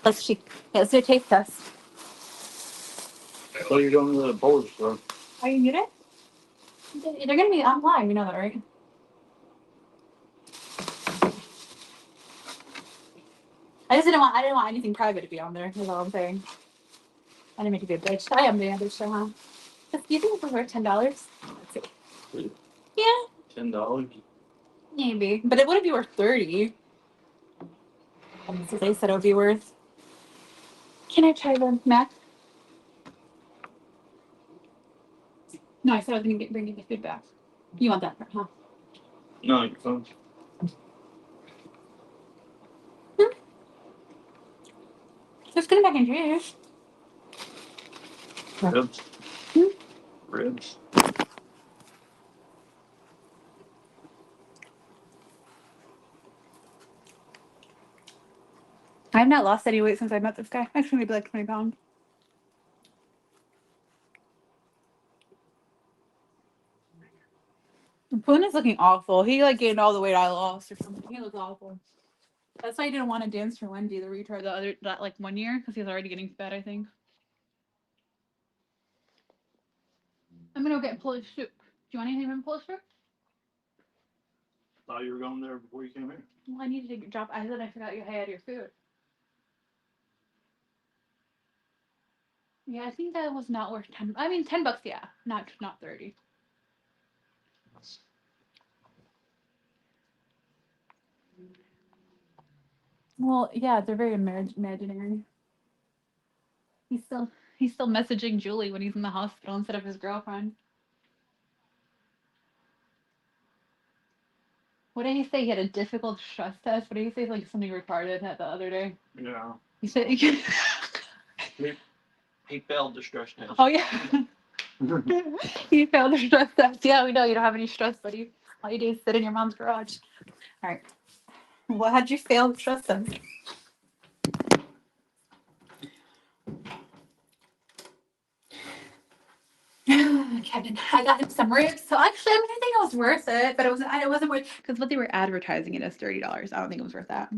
Let's see. Yeah, let's do a taste test. So you're going to the Polish store. Are you muted? They're gonna be online. You know that, right? I just didn't want. I didn't want anything private to be on there. Is all I'm saying. I didn't make it be a bitch. I am being a bitch, so huh? Do you think it was worth $10? Let's see. Yeah. $10. Maybe, but it wouldn't be worth 30. So they said it would be worth. Can I try the Mac? No, I said I was gonna bring you the food back. You want that, huh? No, your phone. Just good mac and cheese. Ribs. Hmm? Ribs. I have not lost any weight since I met this guy. Actually, maybe like 20 pounds. Boone is looking awful. He like gained all the weight I lost or something. He looks awful. That's why he didn't want to dance for Wendy, the retard, that like 1 year, because he's already getting fat, I think. I'm gonna go get Polish soup. Do you want anything from Polish soup? Thought you were going there before you came here. Well, I need to drop. I said I forgot you had your food. Yeah, I think that was not worth 10. I mean, $10, yeah, not 30. Well, yeah, they're very imaginary. He's still messaging Julie when he's in the hospital instead of his girlfriend. What did he say? He had a difficult stress test. What did he say? Like something retarded the other day. Yeah. He said he failed the stress test. Oh yeah. He failed the stress test. Yeah, we know you don't have any stress, buddy. All you do is sit in your mom's garage. All right. Well, how'd you fail the stress test? Kevin, I got him some ribs. So actually, I mean, I think it was worth it, but it wasn't worth because what they were advertising it as $30. I don't think it was worth that.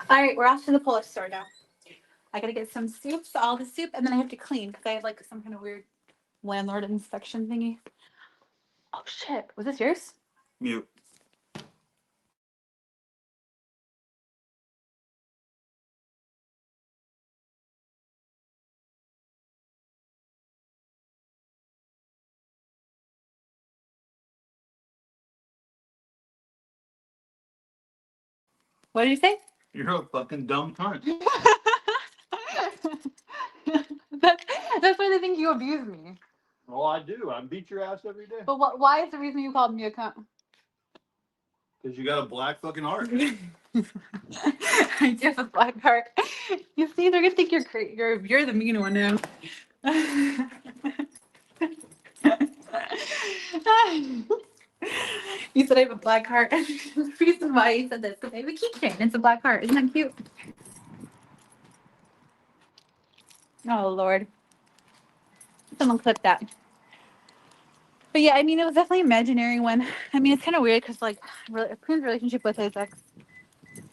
All right, we're off to the Polish store now. I gotta get some soups, all the soup, and then I have to clean because I have like some kind of weird landlord inspection thingy. Oh shit! Was this yours? Mute. What did you say? You're a fucking dumb cunt. that's, that's why they think you abuse me. Well, I do. I beat your ass every day. But why is the reason you called me a cunt? Because you got a black fucking heart. I do have a black heart. You see, they're gonna think you're the mean one now. You said I have a black heart. The reason why you said this because I have a keychain. It's a black heart. Isn't that cute? Oh Lord. Someone clip that. But yeah, I mean, it was definitely imaginary when. I mean, it's kind of weird because like Quinn's relationship with his ex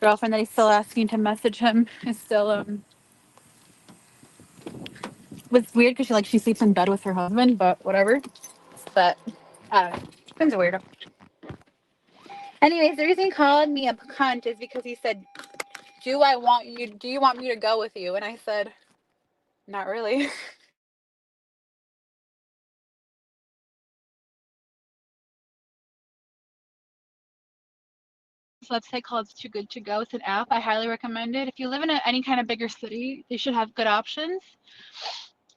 girlfriend that he's still asking to message him is still was weird because she sleeps in bed with her husband, but whatever. But Quinn's a weirdo. Anyways, the reason he called me a cunt is because he said do you want me to go with you? And I said, not really. So website called Too Good to Go. It's an app. I highly recommend it. If you live in any kind of bigger city, they should have good options.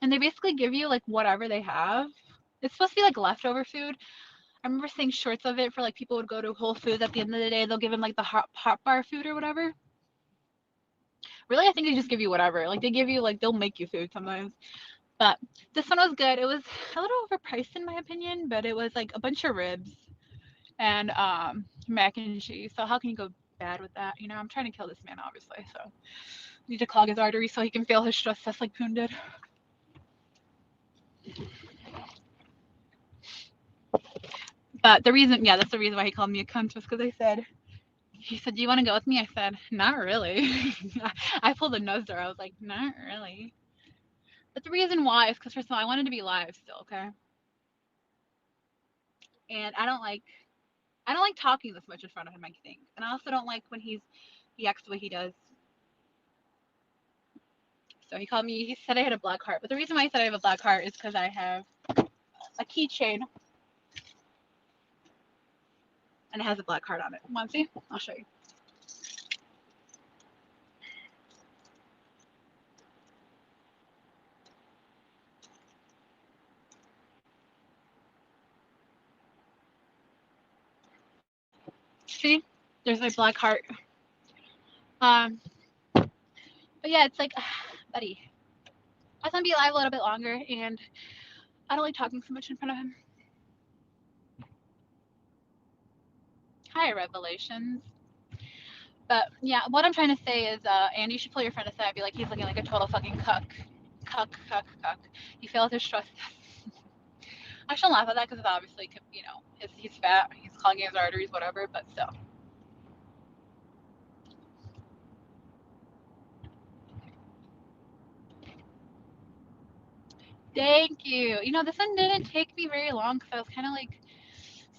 And they basically give you like whatever they have. It's supposed to be like leftover food. I remember seeing shorts of it for like people would go to Whole Foods at the end of the day. They'll give them like the hot bar food or whatever. Really, I think they just give you whatever. Like they give you like they'll make you food sometimes. But this one was good. It was a little overpriced in my opinion, but it was like a bunch of ribs and mac and cheese. So how can you go bad with that? You know, I'm trying to kill this man, obviously. So I need to clog his arteries so he can feel his stress just like Poon did. But the reason, that's the reason why he called me a cunt was because he said, do you want to go with me? I said, not really. I pulled a nose there. I was like, not really. But the reason why is because first of all, I wanted to be live still, okay? And I don't like talking this much in front of him, I think. And I also don't like when he acts the way he does. So he called me, he said I had a black heart. But the reason why he said I have a black heart is because I have a keychain. And it has a black heart on it. Want to see? I'll show you. See? There's my black heart. But yeah, it's like, buddy, I just want to be alive a little bit longer, and I don't like talking so much in front of him. Hi, Revelations. But yeah, what I'm trying to say is, Andy, you should pull your friend aside and be like, he's looking like a total fucking cuck. Cuck. He failed his trust test. I shouldn't laugh at that because it's obviously, you know, he's fat, he's clogging his arteries, whatever, but still. Thank you. You know, this one didn't take me very long because I was kind of like,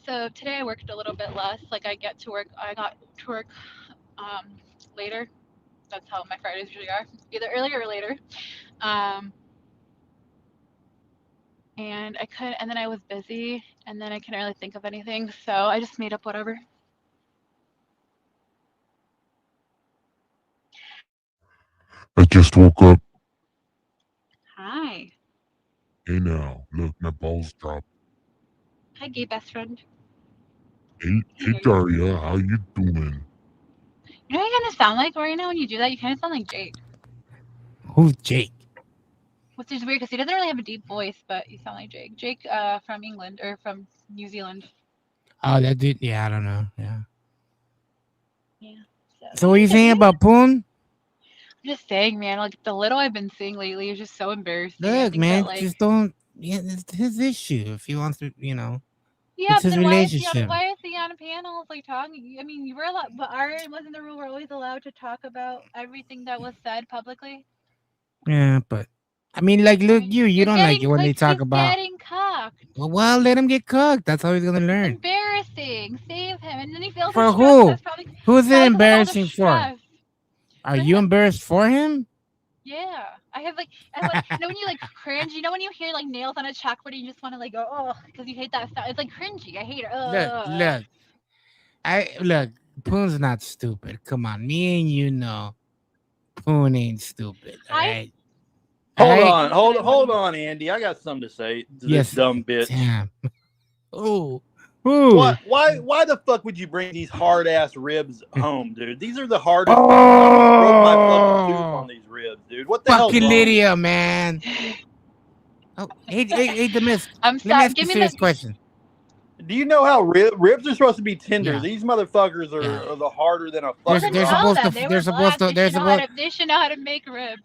so today I worked a little bit less. Like I got to work later. That's how my Fridays usually are, either earlier or later. And and then I was busy, and then I couldn't really think of anything, so I just made up whatever. I just woke up. Hi. Hey now, look, my balls dropped. Hi, gay best friend. Hey Daria, how you doing? You know what you kind of sound like right now when you do that? You kind of sound like Jake. Who's Jake? Which is weird because he doesn't really have a deep voice, but you sound like Jake. Jake from England or from New Zealand. Oh, that dude. Yeah, I don't know. Yeah. Yeah. So what are you saying about Poon? I'm just saying, man. Like the little I've been seeing lately is just so embarrassing. Look, man, that, like, just don't. Yeah, it's his issue. If he wants to, you know. Yeah, it's his relationship. Why is he on panels like talking? I mean, you were allowed, but wasn't the rule we're always allowed to talk about everything that was said publicly? Yeah, but I mean, like, look, you don't like it when they talk about. He's getting cocked. Well, let him get cooked. That's how he's gonna learn. It's embarrassing. Save him, and then he fails. For who? Who's it embarrassing for? Are you embarrassed for him? Yeah, I have like, you know when you like cringe. You know when you hear like nails on a chalkboard, and you just want to like go, oh, because you hate that sound. It's like cringy. I hate it. Look. Poon's not stupid. Come on, me and you know, Poon ain't stupid. All right. Hold on, Andy. I got something to say to this dumb bitch. Damn. Ooh. Why the fuck would you bring these hard ass ribs home, dude? These are the hardest. I broke my fucking tooth on these ribs, dude. What the hell? Fucking Lydia, man. Oh, hey, the miss. I'm sorry. Let me ask you a question. Do you know how ribs are supposed to be tender? Yeah. These motherfuckers are the harder than a fucking. They're supposed to. They should know how to make ribs.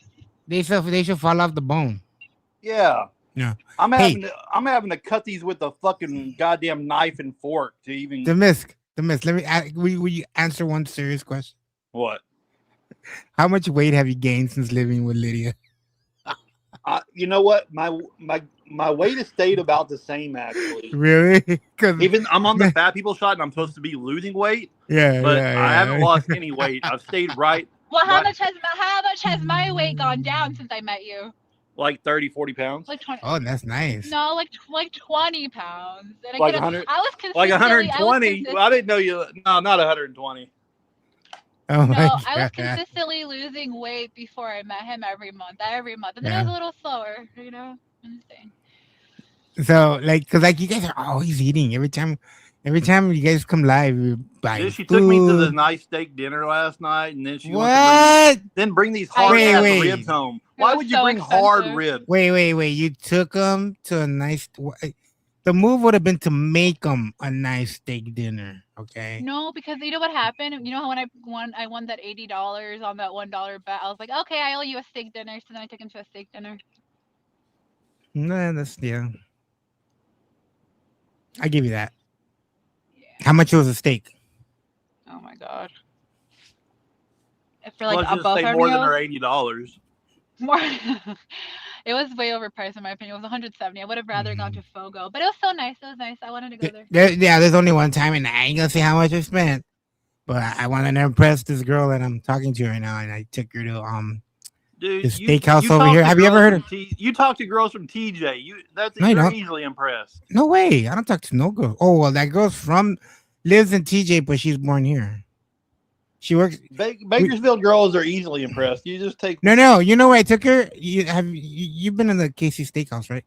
They should fall off the bone. Yeah. Yeah. I'm having to cut these with a fucking goddamn knife and fork to even. The miss. Let me. Will you answer one serious question? What? How much weight have you gained since living with Lydia? You know what? My weight has stayed about the same, actually. Really? Even I'm on the fat people shot and I'm supposed to be losing weight. Yeah. But I haven't lost any weight. I've stayed right Well, how What? much has my weight gone down since I met you? Like 30, 40 pounds? Like 20. Oh, that's nice. No, like 20 pounds. And Like I 100. was Like consistently. 120. Well, I didn't know you. No, not 120. Oh my No, I was God. consistently losing weight before I met him every month, and then it Yeah. was a little slower, you know. I'm saying. So like, cause like you guys are always eating every time you guys come live, you buy Dude, she food. took me to the nice steak dinner last night, and then she wants What? to bring these I hard did. ass Wait. ribs home. Why was would you so bring hard expensive. ribs? Wait. You took them to a nice. The move would have been to make them a nice steak dinner. Okay. No, because you know what happened. You know how when I won that $80 on that $1 bet. I was like, okay, I owe you a steak dinner. So then I took him to a steak dinner. No, that's yeah. I give you that. Yeah. How much was a steak? Oh my god. For like Let's just above say our more than meals, her $80. more. It was way overpriced in my opinion. It was 170. I would have rather gone to Fogo, but it was so nice. It was nice. I wanted to go there. There's only one time, and I ain't gonna say how much I spent, but I wanted to impress this girl that I'm talking to right now, and I took her to Dude, the steakhouse over talk here. to Have you ever girls heard of? from you talk to girls from TJ. No, you You're don't. easily impressed. No way. I don't talk to no girl. Oh well, that girl's lives in TJ, but she's born here. She works. Bakersfield girls are easily impressed. You just take. No. You know where I took her? You've been in the Casey Steakhouse, right?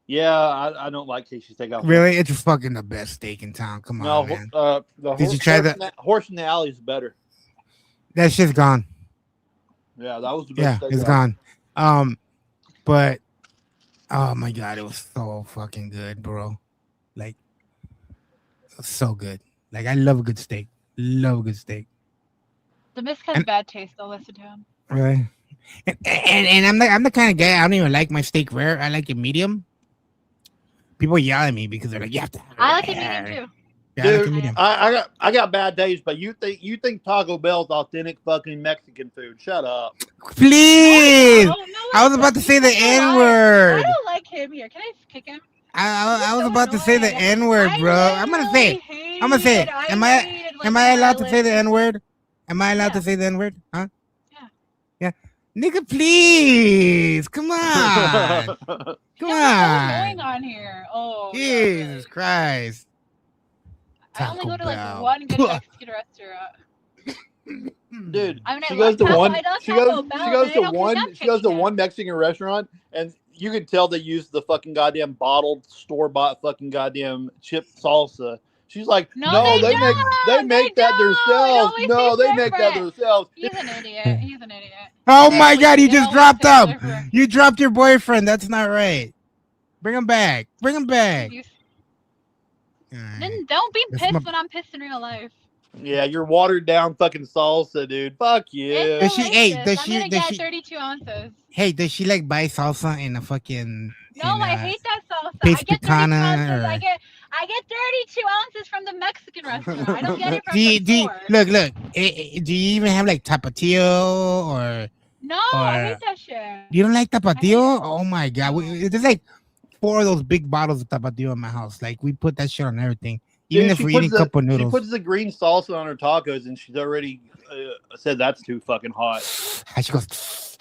Yeah, I don't like Casey's Steakhouse. Really? It's fucking the best steak in town. Come No, on, man. Did you try the horse in the alley is better. That shit's gone. Yeah, that was the Yeah, best steak. it's gone. But oh my god, it was so fucking good, bro. Like, it was so good. Like, I love a good steak. Love a good steak. The Misk has bad taste. I'll listen to him. Really? And I'm the kind of guy, I don't even like my steak rare. I like it medium. People yell at me because they're like, you have to. I like it medium too. Yeah, I like it Dude, medium. I got bad days, but you think Taco Bell's authentic fucking Mexican food? Shut up. Please. No, I was about to say the N I word. don't like him here. Can I kick him? I was about to say the N word, bro. I'm gonna say it. I'm gonna say it. Am I allowed to say the N word? Am I allowed to say the N word? Huh? Yeah. Nigga, please. Come on. Come What's on. going on here? Oh, Jesus Christ. I only go to like Bell. one good Mexican restaurant. Dude, I mean, she I goes love to Taco- one. I love She Taco goes. Bell, She goes but I to don't one. condemn She goes to chicken. one Mexican restaurant, and you can tell they use the fucking goddamn bottled store bought fucking goddamn chip salsa. She's like, No, no, they they make that don't. themselves. It always No, tastes they make that different. themselves. He's an idiot. Oh my god, you It just always dropped tastes him. different. You dropped your boyfriend. That's not right. Bring him back. Bring him back. Alright. Then don't be That's pissed my- when I'm pissed in real life. Yeah, you're watered down fucking salsa, dude. Fuck you. It's Does she- hey, delicious. does I'm she- gonna does get she- 32 ounces. Hey, does she like buy salsa in a fucking No, in, I hate that salsa. Pace I get 32 Picana ounces. or- I get 32 ounces from the Mexican restaurant. I don't get it from do you, the store. look do you even have like tapatio or No, I or- hate that shit. you don't like I hate tapatio? it. Oh my god, No. there's like 4 of those big bottles of tapatio in my house. Like, we put that shit on everything, even Dude, if she we're puts eating cup of She noodles. puts the green salsa on her tacos, and she's already said that's too fucking hot. And she goes,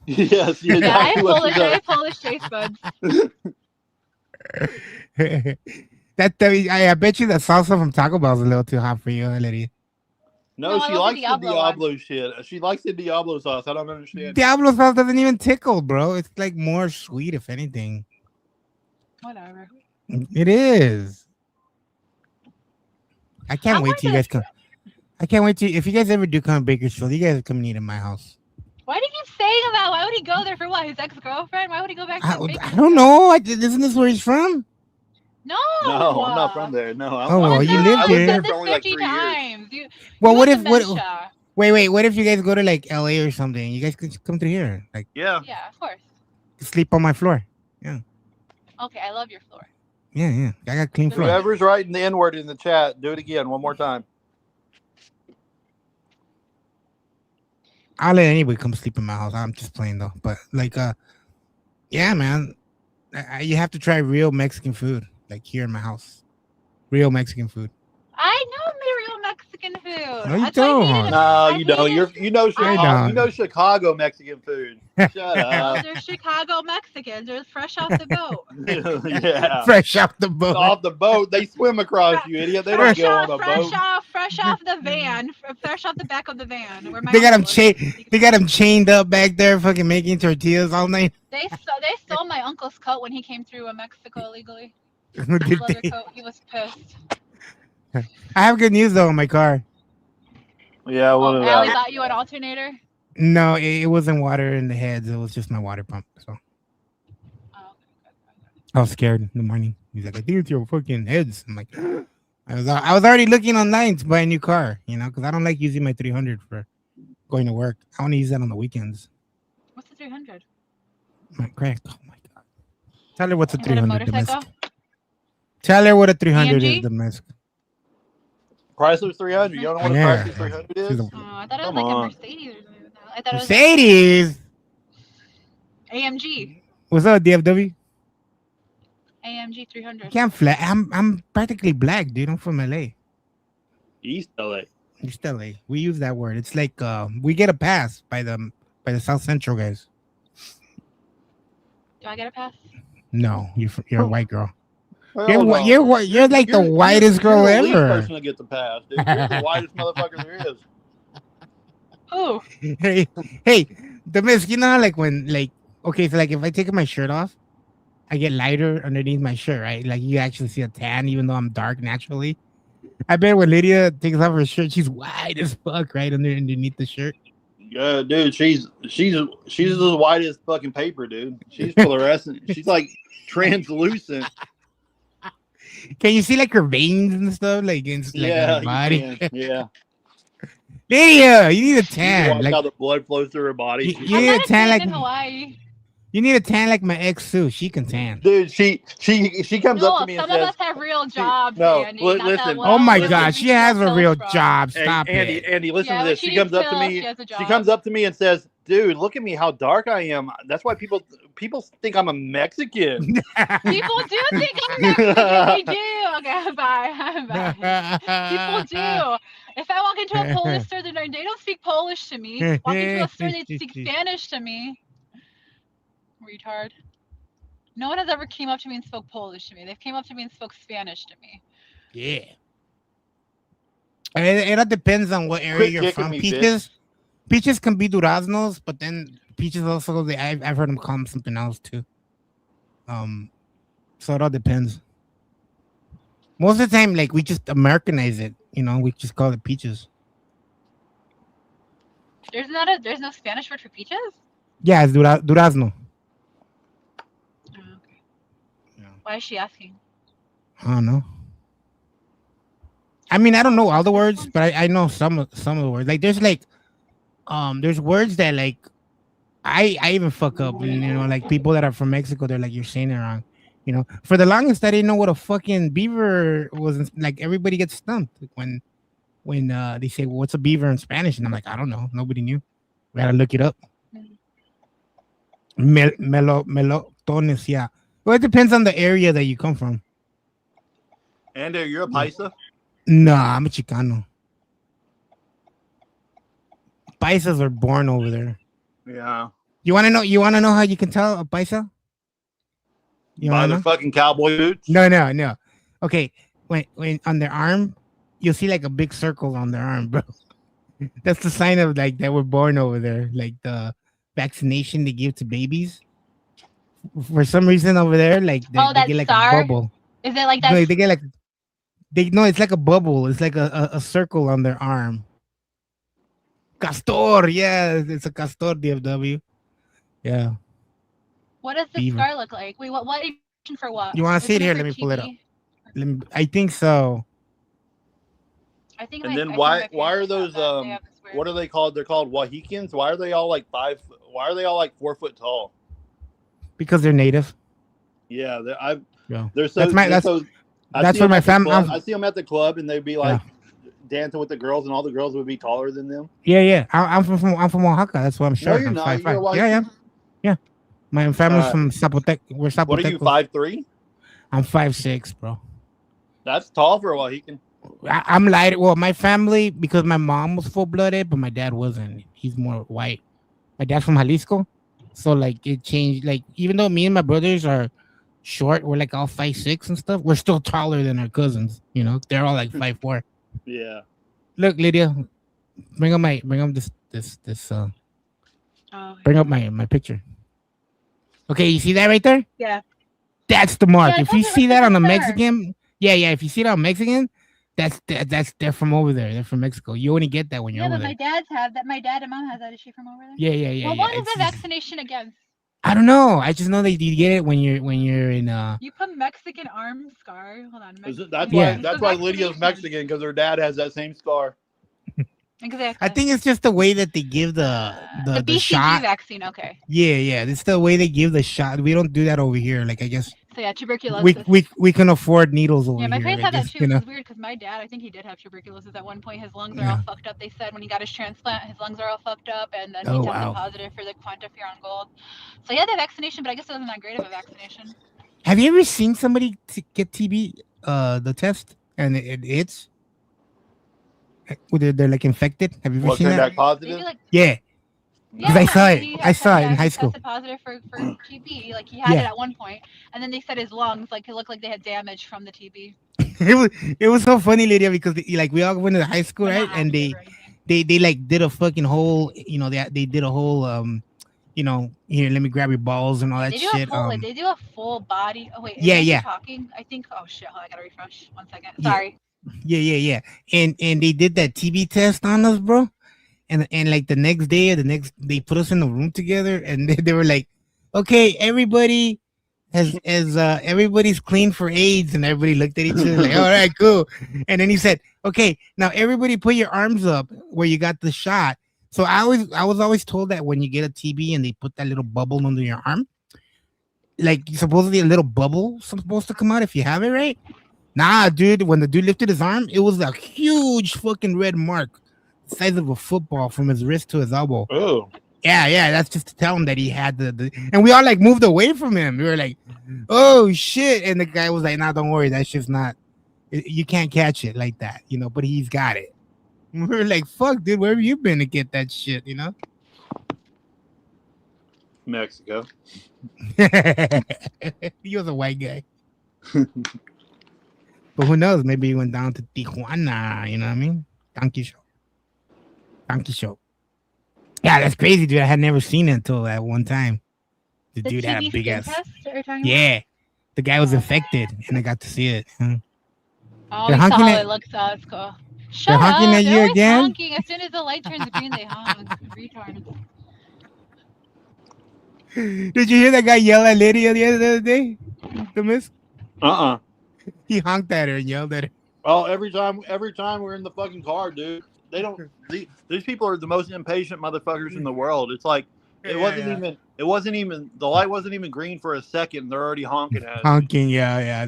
Yes, Yeah, I exactly what she have does. Polish taste buds. I bet you that salsa from Taco Bell is a little too hot for you, lady. No, No, I she love likes the the Diablo Diablo shit. She likes the Diablo sauce. I don't understand. Diablo sauce doesn't even tickle, bro. It's like more sweet, if anything. Whatever. It is. I can't wait till you guys come. I can't wait to if you guys ever do come to Bakersfield, you guys come and eat at my house. Why do you keep saying that? Why would he go there for what? His ex-girlfriend? Why would he go back to I Bakersfield? don't know. Isn't this where he's from? No. No, I'm not from there. No. Oh, well, you I lived lived there. there This for only like 50 3 years. times. Well, You what have if what? dementia. Wait. What if you guys go to like LA or something? You guys could come through here, like Yeah. Yeah, of course. sleep on my floor. Okay, I love your floor. Yeah. I got clean floor. Whoever's writing the N word in the chat, do it again one more time. I'll let anybody come sleep in my house. I'm just playing though. But like, yeah, man, you have to try real Mexican food, like here in my house. Real Mexican food. I know real Mexican food. No, you That's why I hated don't. it. No, I you don't. hated- You know I Chicago. You don't. know Chicago Mexican food. Shut No, up. they're Chicago Mexicans. They're fresh off the boat. Yeah. Fresh off the boat. Off the boat, they swim across, you idiot. They don't go on a boat. fresh off the van, fresh off the back of the van. Where my They got him uncle lives. chained. They got him chained up back there, fucking making tortillas all night. They stole my uncle's coat when he came through Mexico illegally. Did His leather they? coat. He was pissed. I have good news though in my car. Yeah, what Oh, is Allie that? bought you an alternator. No, it wasn't water in the heads. It was just my water pump. So Oh, I was scared in the morning. He's like, I think it's your fucking heads. I'm like, I was already looking online to buy a new car, you know, because I don't like using my 300 for going to work. I want to use that on the weekends. what's the 300? My crack. Oh my god. Tell her what's a Is that a 300 motorcycle? domestic. Tell her what a 300 AMG? is domestic. Chrysler 300. You don't know what a Yeah. Chrysler 300 She's is? a- Oh, I thought it was Come like a on. Mercedes or something. I thought it was Mercedes. like AMG. What's up, DFW? AMG 300. Can't flat. I'm practically black, dude. I'm from LA. East LA. East LA. We use that word. It's like we get a pass by the South Central guys. Do I get a pass? No, you're a white girl. Hell You're no. you're like the whitest girl you're the least ever. person to get the pass, dude. You're the whitest motherfucker there is. Oh, hey, the miss. You know how like when okay, so like if I take my shirt off, I get lighter underneath my shirt, right? Like you actually see a tan, even though I'm dark naturally. I bet when Lydia takes off her shirt, she's white as fuck, right underneath the shirt. Yeah, dude, she's as white as fucking paper, dude. She's fluorescent. She's like translucent. Can you see like her veins and stuff, like against like Yeah, her body? you can. Yeah. Lydia, you need a You tan. watch Like how the blood flows through her body. you I'm need a not tan tan like in Hawaii. you need a tan like my ex Sue. She can tan. Dude, she comes No, up to me and some of says, us have real jobs, no, Andy. li- not that listen. one Oh my where god, we she steal has a pills real from. job. Hey, Stop Andy, it. Andy, listen Yeah, to when this. she She comes needs up to pills, me. she has a She job. comes up to me and says, "Dude, look at me, how dark I am. That's why people think I'm a Mexican." People do think I'm Mexican. They do. Okay, bye. Bye. People do. If I walk into a Polish store, they don't speak Polish to me. Walk into a store, they speak Spanish to me. Retard. No one has ever came up to me and spoke Polish to me. They've came up to me and spoke Spanish to me. Yeah. It all depends on what area Quit you're kicking from. me, Peaches can be duraznos, but then peaches also I've heard them call them something else too. So it all depends. Most of the time, like we just Americanize it, you know, we just call it peaches. There's no Spanish word for peaches? Yeah, it's durazno. Oh, okay. Yeah. Why is she asking? I don't know. I mean, I don't know all the words, but I know some of the words. Like there's words that like I even fuck up, and you know, like people that are from Mexico, they're like, you're saying it wrong. You know, for the longest, I didn't know what a fucking beaver was. Like everybody gets stumped when they say, well, "What's a beaver in Spanish?" And I'm like, I don't know. Nobody knew. We gotta look it up. Melotones, yeah. Well, it depends on the area that you come from. Andy, you're a paisa? Nah, I'm a Chicano. Paisas are born over there. Yeah. You want to know? You want to know how you can tell a paisa? You By want to their know? fucking cowboy boots? No. Okay, when on their arm, you'll see like a big circle on their arm, bro. That's the sign of like that we're born over there. Like the vaccination they give to babies. For some reason over there, like they that get like star? a bubble. Is it like that? No, they get like it's like a bubble. It's like a circle on their arm. Castor, yeah, it's a castor DFW. Yeah. What does the Beaver. scar look like? Wait, what for what? You want to see it Isn't here? for Let me pull it up. TV? I think so. I think. And my- then I think why my are parents have those that. They have this weird- what are they called? They're called Wahikans. Why are they all like 4 foot tall? Because they're native. Yeah, Yeah. they're so. That's my- they're that's- so, I that's see where them my at the fam- club- I'm- I see them at the club, and they'd be like dancing with the girls, and all the girls would be taller than them. Yeah. I'm from Oaxaca. That's why I'm short. you're I'm not. 5'5". You're a white Yeah. My family's Uh, from Zapotec. We're Zapotecos. What are you, 5'3"? I'm 5'6", bro. That's tall for a Wahican. I'm light. Well, my family, because my mom was full blooded, but my dad wasn't. He's more white. My dad's from Jalisco, so like it changed. Like even though me and my brothers are short, we're like all 5'6" and stuff. We're still taller than our cousins. You know, they're all like 5'4". Yeah. Look, Lydia, bring up this. Oh, Bring up my picture. Okay, you see that right there? yeah. That's the mark. Yeah, If you it looks see like that on a a star. Mexican, yeah. If you see it on Mexican, that's they're from over there. They're from Mexico. You only get that when you're Yeah, over but there. my dad's have that. My dad and mom has that. Is she from over there? Yeah. Well, what is It's the just, vaccination against? I don't know. I just know that you get it when you're in You put Mexican arm scar. Hold on. That's Mexican. Yeah. why Lydia's Mexican, because her dad has that same scar. Exactly. I think it's just the way that they give the BCG shot. vaccine. Okay. Yeah. It's the way they give the shot. We don't do that over here. Like I guess So yeah, tuberculosis. we can afford needles over Yeah, my here. parents I have that guess, too, you which know. is weird because my dad, I think he did have tuberculosis at one point. His lungs are Yeah. all fucked up. They said when he got his transplant, his lungs are all fucked up, and then he Oh tested wow. positive for the quantiferon gold. So he had the vaccination, but I guess it wasn't that great of a vaccination. Have you ever seen somebody get TB the test and it's they're like infected? Have you ever What, seen came that? back They positive? do like Yeah, because I saw it. I saw it in high he school. tested positive for TB. Like he had it Yeah, at one point, and then they said his lungs like it looked like they had damage from the TB. it was so funny, Lydia, because like we all went to high school, But right? not And active or anything. they like did a fucking whole, they did a whole here, let me grab your balls and all Yeah, that they do a shit. full they do a full body. Oh wait, Yeah, am I still yeah, talking? I think. Oh shit! Hold on, I gotta refresh. 1 second. yeah, Sorry. yeah. And they did that TB test on us, bro. And like the next day or the next, they put us in the room together, and they were like, okay, everybody everybody's clean for AIDS, and everybody looked at each other like, all right, cool. And then he said, okay, now everybody put your arms up where you got the shot. So I was always told that when you get a TB and they put that little bubble under your arm, like supposedly a little bubble supposed to come out if you have it, right? Nah, dude, when the dude lifted his arm, it was a huge fucking red mark, the size of a football from his wrist to his elbow. Oh. Yeah, that's just to tell him that he had and we all like moved away from him. We were like, oh shit. And the guy was like, nah, don't worry, that's just not, you can't catch it like that, but he's got it. And we were like, fuck, dude, where have you been to get that shit, Mexico. He was a white guy. But who knows? Maybe he went down to Tijuana, you know what I mean? Donkey show. Yeah, that's crazy, dude. I had never seen it until that one time. The dude had a TB big skin ass. test that you're talking Yeah, the guy was infected, and I got to see it. Oh, They're you saw honking how at- it looks. It's cool. Shut They're honking up! at They're you always again? honking. As soon as the light turns green, they honk. Retards. Did you hear that guy yell at Lydia the other day? The miss? He honked at her and yelled at her. Oh, every time we're in the fucking car, dude. They don't. These people are the most impatient motherfuckers in the world. It's like it wasn't even the light wasn't even green for a second. They're already honking at us. Honking, yeah.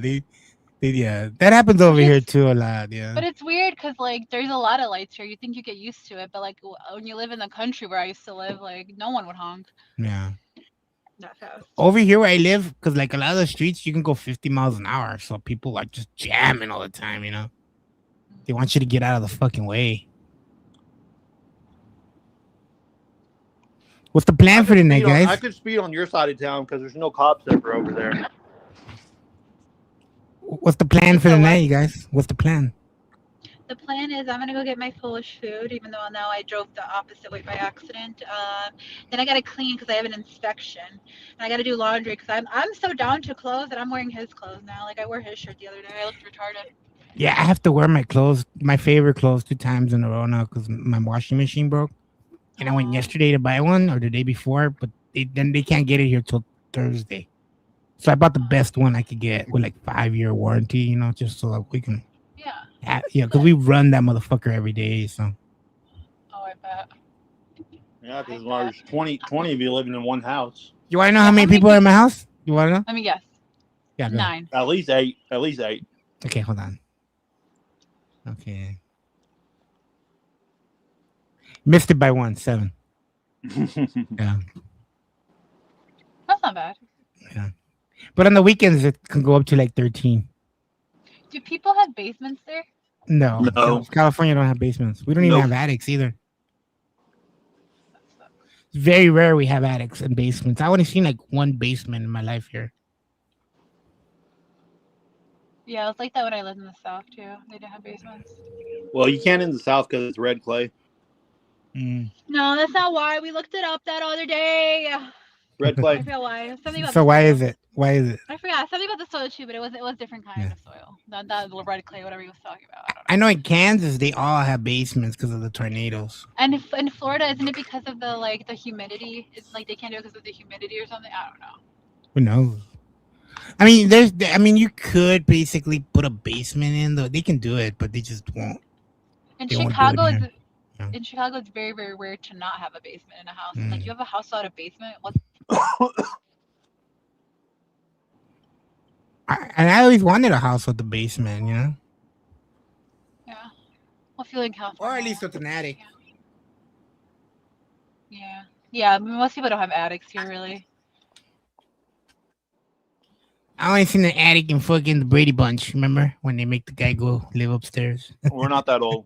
Yeah, that happens over here too a lot. Yeah, But it's weird because like there's a lot of lights here. You think you get used to it, but like when you live in the country where I used to live, like no one would honk yeah. that fast. Over here where I live, because like a lot of the streets you can go 50 miles an hour, so people are just jamming all the time. They want you to get out of the fucking way. What's the plan for tonight, guys? I could speed on your side of town because there's no cops ever over there. What's the plan for tonight, you guys? What's the plan? The plan is I'm gonna go get my Polish food, even though now I drove the opposite way by accident. Then I gotta clean because I have an inspection, and I gotta do laundry because I'm so down to clothes that I'm wearing his clothes now. Like I wore his shirt the other day. I looked retarded. Yeah, I have to wear my clothes, my favorite clothes, 2 times in a row now because my washing machine broke. And I went yesterday to buy one, or the day before, but then they can't get it here till Thursday. So I bought the best one I could get with like 5-year warranty, just so that we can. Yeah, because we run that motherfucker every day. So. Oh, I bet. Yeah, because there's 20 of you living in one house. You want to know how many people are in my house? You want to know? Let me guess. Yeah, go 9. At least eight. Okay, hold on. Okay. Missed it by 1, 7. Yeah. That's not bad. Yeah. But on the weekends, it can go up to like 13. Do people have basements there? No, No. California don't have basements. We don't even Nope. have attics either. It's very rare we have attics and basements. I only seen like one basement in my life here. Yeah, it's like that when I lived in the South too. They didn't have basements. Well, you can't in the South because it's red clay. No, that's not why. We looked it up that other day. Red I clay. forgot why. Something about So the why soil. is it? Why is it? I forgot something about the soil too, but it was different kind Yeah. of soil. Not that red clay, whatever he was talking about. I know in Kansas they all have basements because of the tornadoes. And if, in Florida, isn't it because of the humidity? It's like they can't do it because of the humidity or something. I don't know. Who knows? I mean, you could basically put a basement in though. They can do it, but they just won't. In They won't do it Chicago, here. Yeah. in Chicago, it's very, very rare to not have a basement in a house. Like you have a house without a basement. What? I always wanted a house with a basement, you know, Yeah. Well, if you live in California, or at least with an attic. Yeah. Yeah. I mean, most people don't have attics here, really. I only seen an attic in fucking the Brady Bunch. Remember when they make the guy go live upstairs? We're not that old.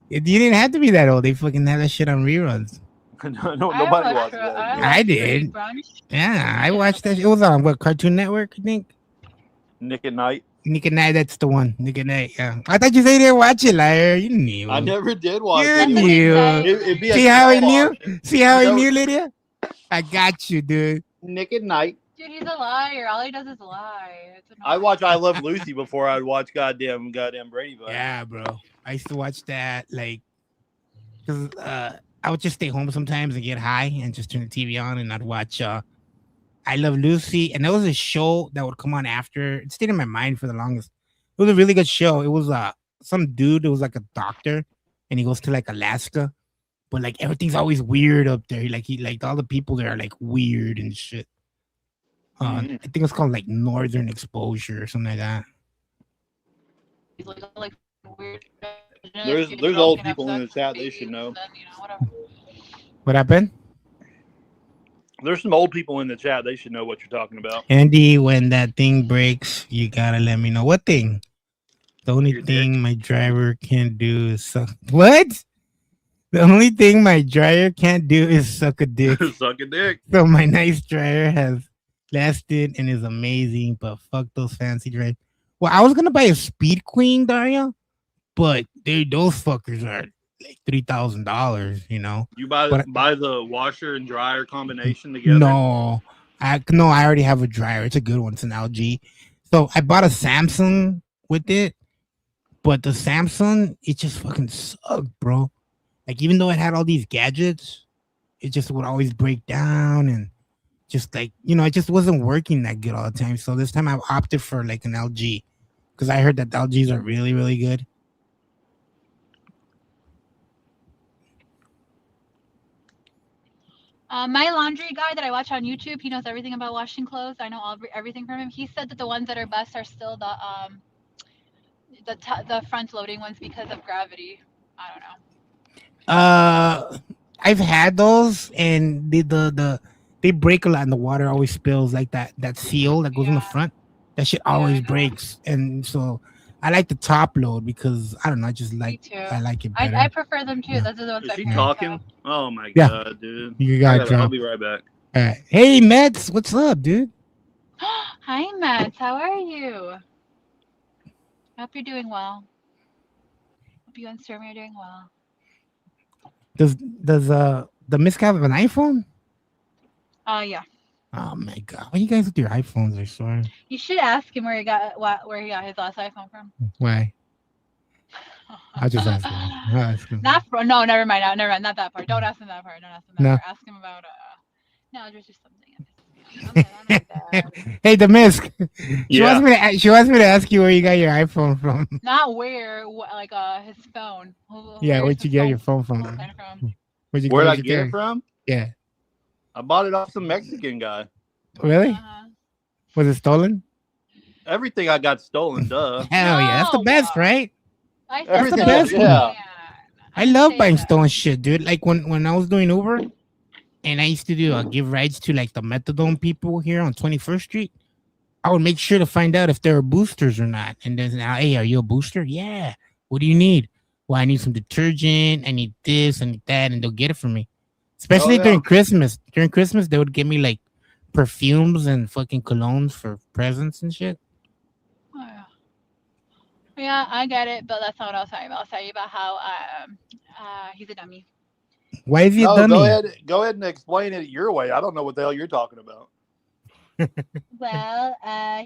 You didn't have to be that old. They fucking have that shit on reruns. No, nobody watched that. I did. Yeah, I watched that. It was on what, Cartoon Network, I think. Nick at Night. Nick at Night, that's the one. Nick at Night, yeah. I thought you said you didn't watch it, liar. You knew. I never did watch You it. knew. It'd be a See how he knew? option. See how he No. knew, Lydia? I got you, dude. Nick at Night. Dude, he's a liar. All he does is lie. It's I watch I Love Lucy before I would watch goddamn Brady Bunch. Yeah, bro. I used to watch that, like, because I would just stay home sometimes and get high and just turn the TV on and I'd watch I Love Lucy. And that was a show that would come on after. It stayed in my mind for the longest. It was a really good show. It was some dude. It was like a doctor and he goes to like Alaska. But like everything's always weird up there. Like all the people there are like weird and shit. I think it's called like Northern Exposure or something like that. like weird. There's old people in the chat. They should know. What happened? There's some old people in the chat. They should know what you're talking about. Andy, when that thing breaks, you gotta let me know. What thing? The only thing my driver can do is suck. What? The only thing my dryer can't do is suck a dick. Suck a dick. So my nice dryer has lasted and is amazing, but fuck those fancy dryers. Well, I was gonna buy a Speed Queen, Daria, but those fuckers are like $3,000. You know. You buy the washer and dryer combination together. No, I already have a dryer. It's a good one. It's an LG. So I bought a Samsung with it, but the Samsung, it just fucking sucked, bro. Like even though it had all these gadgets, it just would always break down and just like, you know, it just wasn't working that good all the time. So this time I opted for like an LG because I heard that the LGs are really, really good. My laundry guy that I watch on YouTube, he knows everything about washing clothes. I know everything from him. He said that the ones that are best are still the front loading ones because of gravity. I don't know. I've had those and they break a lot and the water always spills like that seal that goes in the front. That shit always breaks. And so I like the top load because I don't know, I like it better. I prefer them too. Yeah. Those are the ones Is I he prefer. talking? Oh my Yeah. god, dude. You got I'll drunk. be right back. All right. Hey Mets, what's up, dude? Hi Matt, how are you? I hope you're doing well. Hope you and Stormy are doing well. Does the Miss have an iPhone? Yeah. Oh my god. Why you guys with your iPhones are so You should ask him where he got his last iPhone from. why? I'll just ask him. I'll ask him. No, never mind. Never mind. Not that part. Don't ask him that part. Don't ask him that No. part. Ask him about no, there's just something. Okay, Hey, the Miss. Yeah. She wants me to ask you where you got your iPhone from. not where, like his phone. Yeah, where'd you get your phone from? Where'd I get it from? Yeah. I bought it off some Mexican guy. Really? Was it stolen? Everything I got stolen, duh. Hell yeah, that's the best, right? Everything the best. Yeah. I love buying stolen shit, dude. Like when I was doing Uber, and I used to do give rides to like the methadone people here on 21st Street. I would make sure to find out if they were boosters or not. And then, hey, are you a booster? Yeah. What do you need? Well, I need some detergent. I need this. I need that, and they'll get it for me. Especially during Christmas. During Christmas, they would give me like perfumes and fucking colognes for presents and shit. Oh, yeah. Yeah, I get it, but that's not what I was talking about. I was talking about how he's a dummy. Why is he a No, dummy? go ahead and explain it your way. I don't know what the hell you're talking about. Well,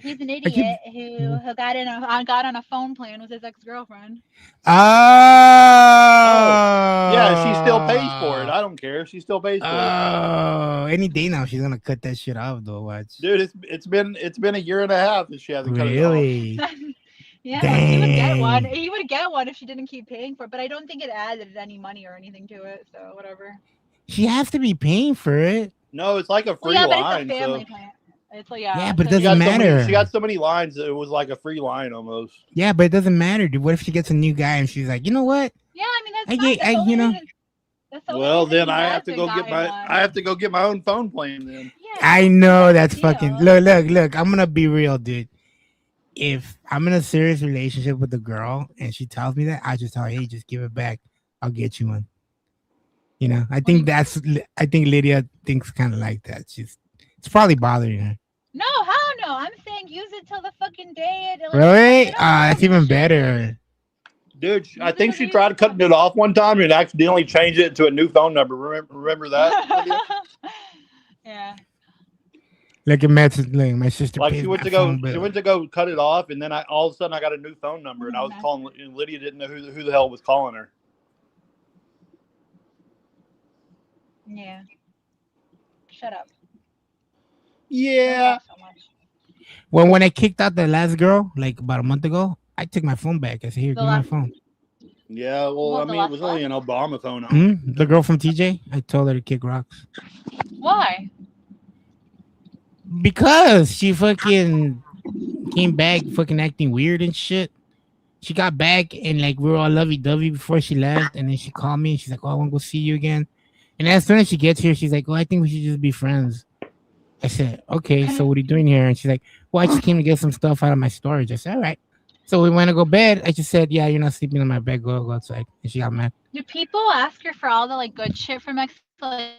he's an idiot who got on a phone plan with his ex-girlfriend. Oh, yeah, she still pays for it. I don't care. She still pays for it. Oh, any day now she's gonna cut that shit off though. Watch, dude. It's been a year and a half that she hasn't cut it off. Really? Yeah, he would get one. He would get one if she didn't keep paying for it. But I don't think it added any money or anything to it. So whatever. She has to be paying for it. No, it's like a free yeah, line. But it's a family plan. It's like, yeah. Yeah, but it doesn't matter. She got so many lines that it was like a free line almost. Yeah, but it doesn't matter, dude. What if she gets a new guy and she's like, you know what? Yeah, I mean that's well, then I have to go get my own phone plan then. Yeah, I know that's fucking look. I'm gonna be real, dude. If I'm in a serious relationship with a girl and she tells me that, I just tell her, hey, just give it back. I'll get you one. You know, I think Lydia thinks kind of like that. It's probably bothering her. No, hell no. I'm saying use it till the fucking day. Really? That's even better. Dude, I think she tried cutting it off one time and accidentally changed it to a new phone number. Remember that? Yeah. Like a message, like my sister. Like she went to go cut it off, and then all of a sudden I got a new phone number, and I was calling. And Lydia didn't know who the hell was calling her. Yeah. Shut up. Yeah. So much. Well, when I kicked out the last girl, like about a month ago, I took my phone back. I said, "Here, give me my phone." Yeah, well, I mean, it was only an Obama phone. The girl from TJ, I told her to kick rocks. Why? Because she fucking came back, fucking acting weird and shit. She got back and like we were all lovey-dovey before she left, and then she called me and she's like, "Oh, I want to go see you again." And as soon as she gets here, she's like, "Oh, I think we should just be friends." I said, "Okay, so what are you doing here?" And she's like, "Well, I just came to get some stuff out of my storage." I said, "All right." So we went to go bed. I just said, "Yeah, you're not sleeping on my bed. Go outside." And she got mad. Do people ask her for all the like good shit from Mexico? Like,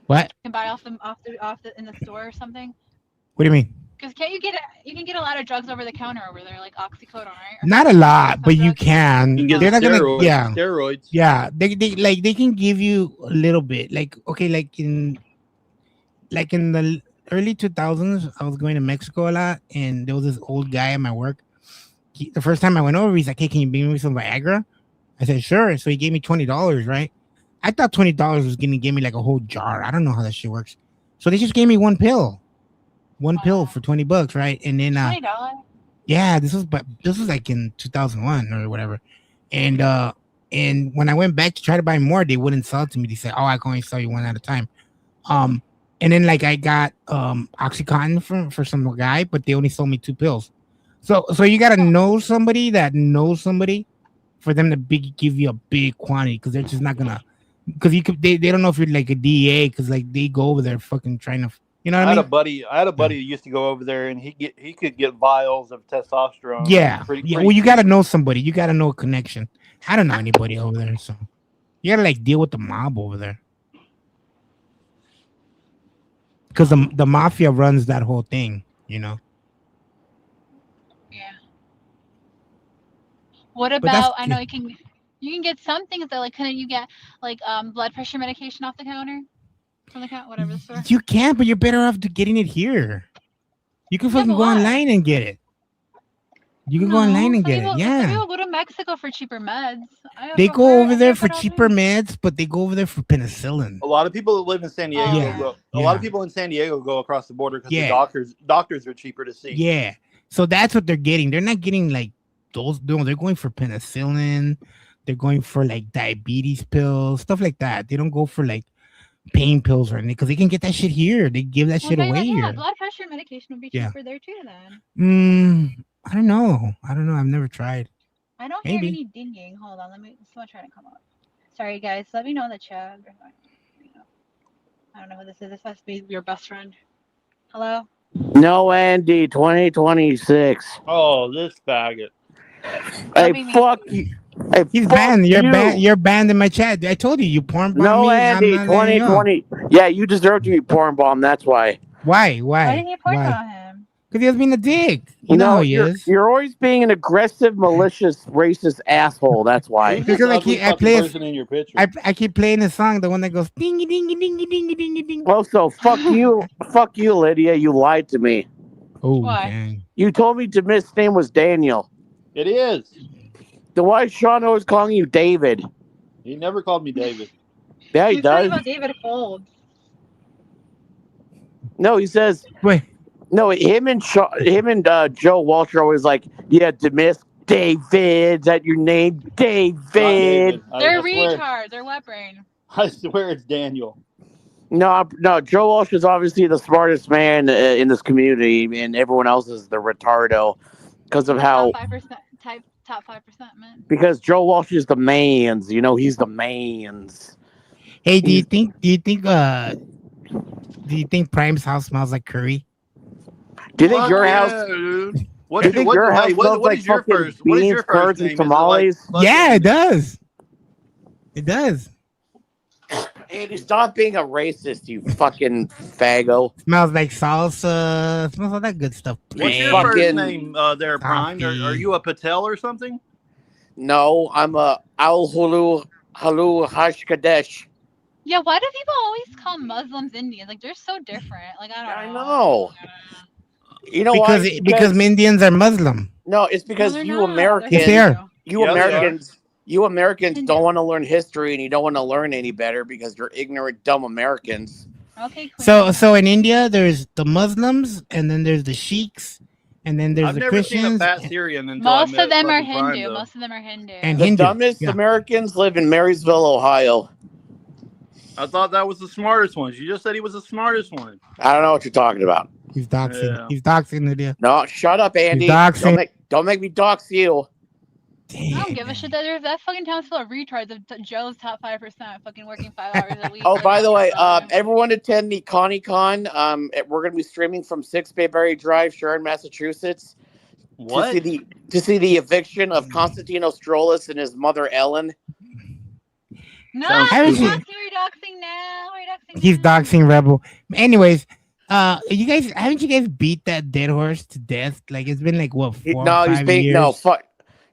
what? You can buy off the in the store or something. What do you mean? Because you can get a lot of drugs over the counter over there, like oxycodone, right? Or not a lot, but you can. They're not gonna, steroids. Yeah, they can give you a little bit. Like okay, like in the early 2000s, I was going to Mexico a lot, and there was this old guy at my work. The first time I went over, he's like, "Hey, can you bring me some Viagra?" I said, "Sure." So he gave me $20, right? I thought $20 was gonna give me like a whole jar. I don't know how that shit works. So they just gave me one pill for $20, right? And then $20. Yeah, this was like in 2001 or whatever. And when I went back to try to buy more, they wouldn't sell it to me. They said, "Oh, I can only sell you one at a time." And then like I got Oxycontin for some guy, but they only sold me 2 pills. So you gotta know somebody that knows somebody for them to give you a big quantity, because they're just not gonna, because they don't know if you're like a DEA, because like they go over there fucking trying to, you know what I mean? I had a buddy who used to go over there, and he could get vials of testosterone. Yeah. Well, you gotta know somebody. You gotta know a connection. I don't know anybody over there, so you gotta like deal with the mob over there. Because the mafia runs that whole thing, you know. Yeah. What about? I know you can get some things that like couldn't you get like blood pressure medication off the counter from the counter, whatever the store. You can, but you're better off getting it here. You can fucking go online and get it. You can go online and get it. Yeah. People go to Mexico for cheaper meds. They go over there for cheaper meds, but they go over there for penicillin. A lot of people that live in San Diego a lot of people in San Diego go across the border because the doctors are cheaper to see. Yeah. So that's what they're getting. They're not getting like those. No, they're going for penicillin. They're going for like diabetes pills, stuff like that. They don't go for like pain pills or anything, because they can get that shit here. They give that shit away here. Blood pressure medication would be cheaper there too then. I don't know. I've never tried. I don't hear any dinging. Hold on. Someone trying to come up. Sorry guys. Let me know in the chat. I don't know who this is. This must be your best friend. Hello? No, Andy, 2026. Oh, this faggot. Hey, Be me. fuck you. Hey, He's fuck banned. You're you. banned. You're banned in my chat. I told you, you porn bomb No, me. Andy, I'm not letting you go. 2020. Yeah, you deserve to be porn bomb. That's why. Why? Why did you point on him? Because he was being a dick. You know No, how he is. you're always being an aggressive, malicious, racist asshole. That's why. Who's this Because ugly I fucking play. person in your picture? I keep playing the song, the one that goes dingy dingy dingy dingy dingy ding. Oh, so fuck you, Lydia. You lied to me. Oh, Why? dang. You told me Demist's name was Daniel. It is. Then why is Sean always calling you David? He never called me David. Yeah, he He's talking does. about David Folds. No, he says Wait. no. Him and Joe Walsh are always like, yeah, Demist, David. Is that your name, David? Not David. They're I swear, retards. They're wet brain. I swear it's Daniel. No. Joe Walsh is obviously the smartest man in this community, and everyone else is the retardo because of how. Top 5%. Top 5%, man. Because Joe Walsh is the man's. You know, he's the man's. Hey, do you think Prime's house smells like curry? Do you think Fuck your yeah, house? dude. Do you think your house smells what like is your fucking first? What is beans, your curds, first and name? Is it tamales? like Yeah, fucking- it does. It does. Andy, stop being a racist, you fucking faggo. Smells like salsa. Smells all that good stuff. What's your Fucking- first name there, Prime? Coffee. Are you a Patel or something? No, I'm a Al Hulu Hashkadesh. Yeah, why do people always call Muslims Indians? Like, they're so different. Like, I don't I know. know. You know because why? because Indians are Muslim. No, it's because No, they're you not. Americans, Yes, they are. you Americans Hindu. don't want to learn history and you don't want to learn any better because you're ignorant, dumb Americans. Okay, So in India, there's the Muslims, and then there's the Sheiks, and then there's I've the never seen a Christians. fat Syrian until I most met of them are fucking Prime, Hindu. though. Most of them are Hindu. And The Hindu, dumbest yeah. Americans live in Marysville, Ohio. I thought that was the smartest one. You just said he was the smartest one. I don't know what you're talking about. He's doxing. Yeah. He's doxing India. No, shut up, Andy. doxing. Don't make me dox you. I don't give a shit that there's that fucking town's full of retards of Joe's top 5%, fucking working 5 hours a week. Oh, by the way, Everyone- everyone attend the ConnieCon. We're going to be streaming from 6 Bayberry Drive, Sharon, Massachusetts. What? To see the eviction of Constantino Strolis and his mother Ellen. No, Sounds he's stupid. doxing now. He's doxing Rebel. Anyways, you guys, haven't you guys beat that dead horse to death? Like, it's been like what, 4 or 5 years? No, fuck.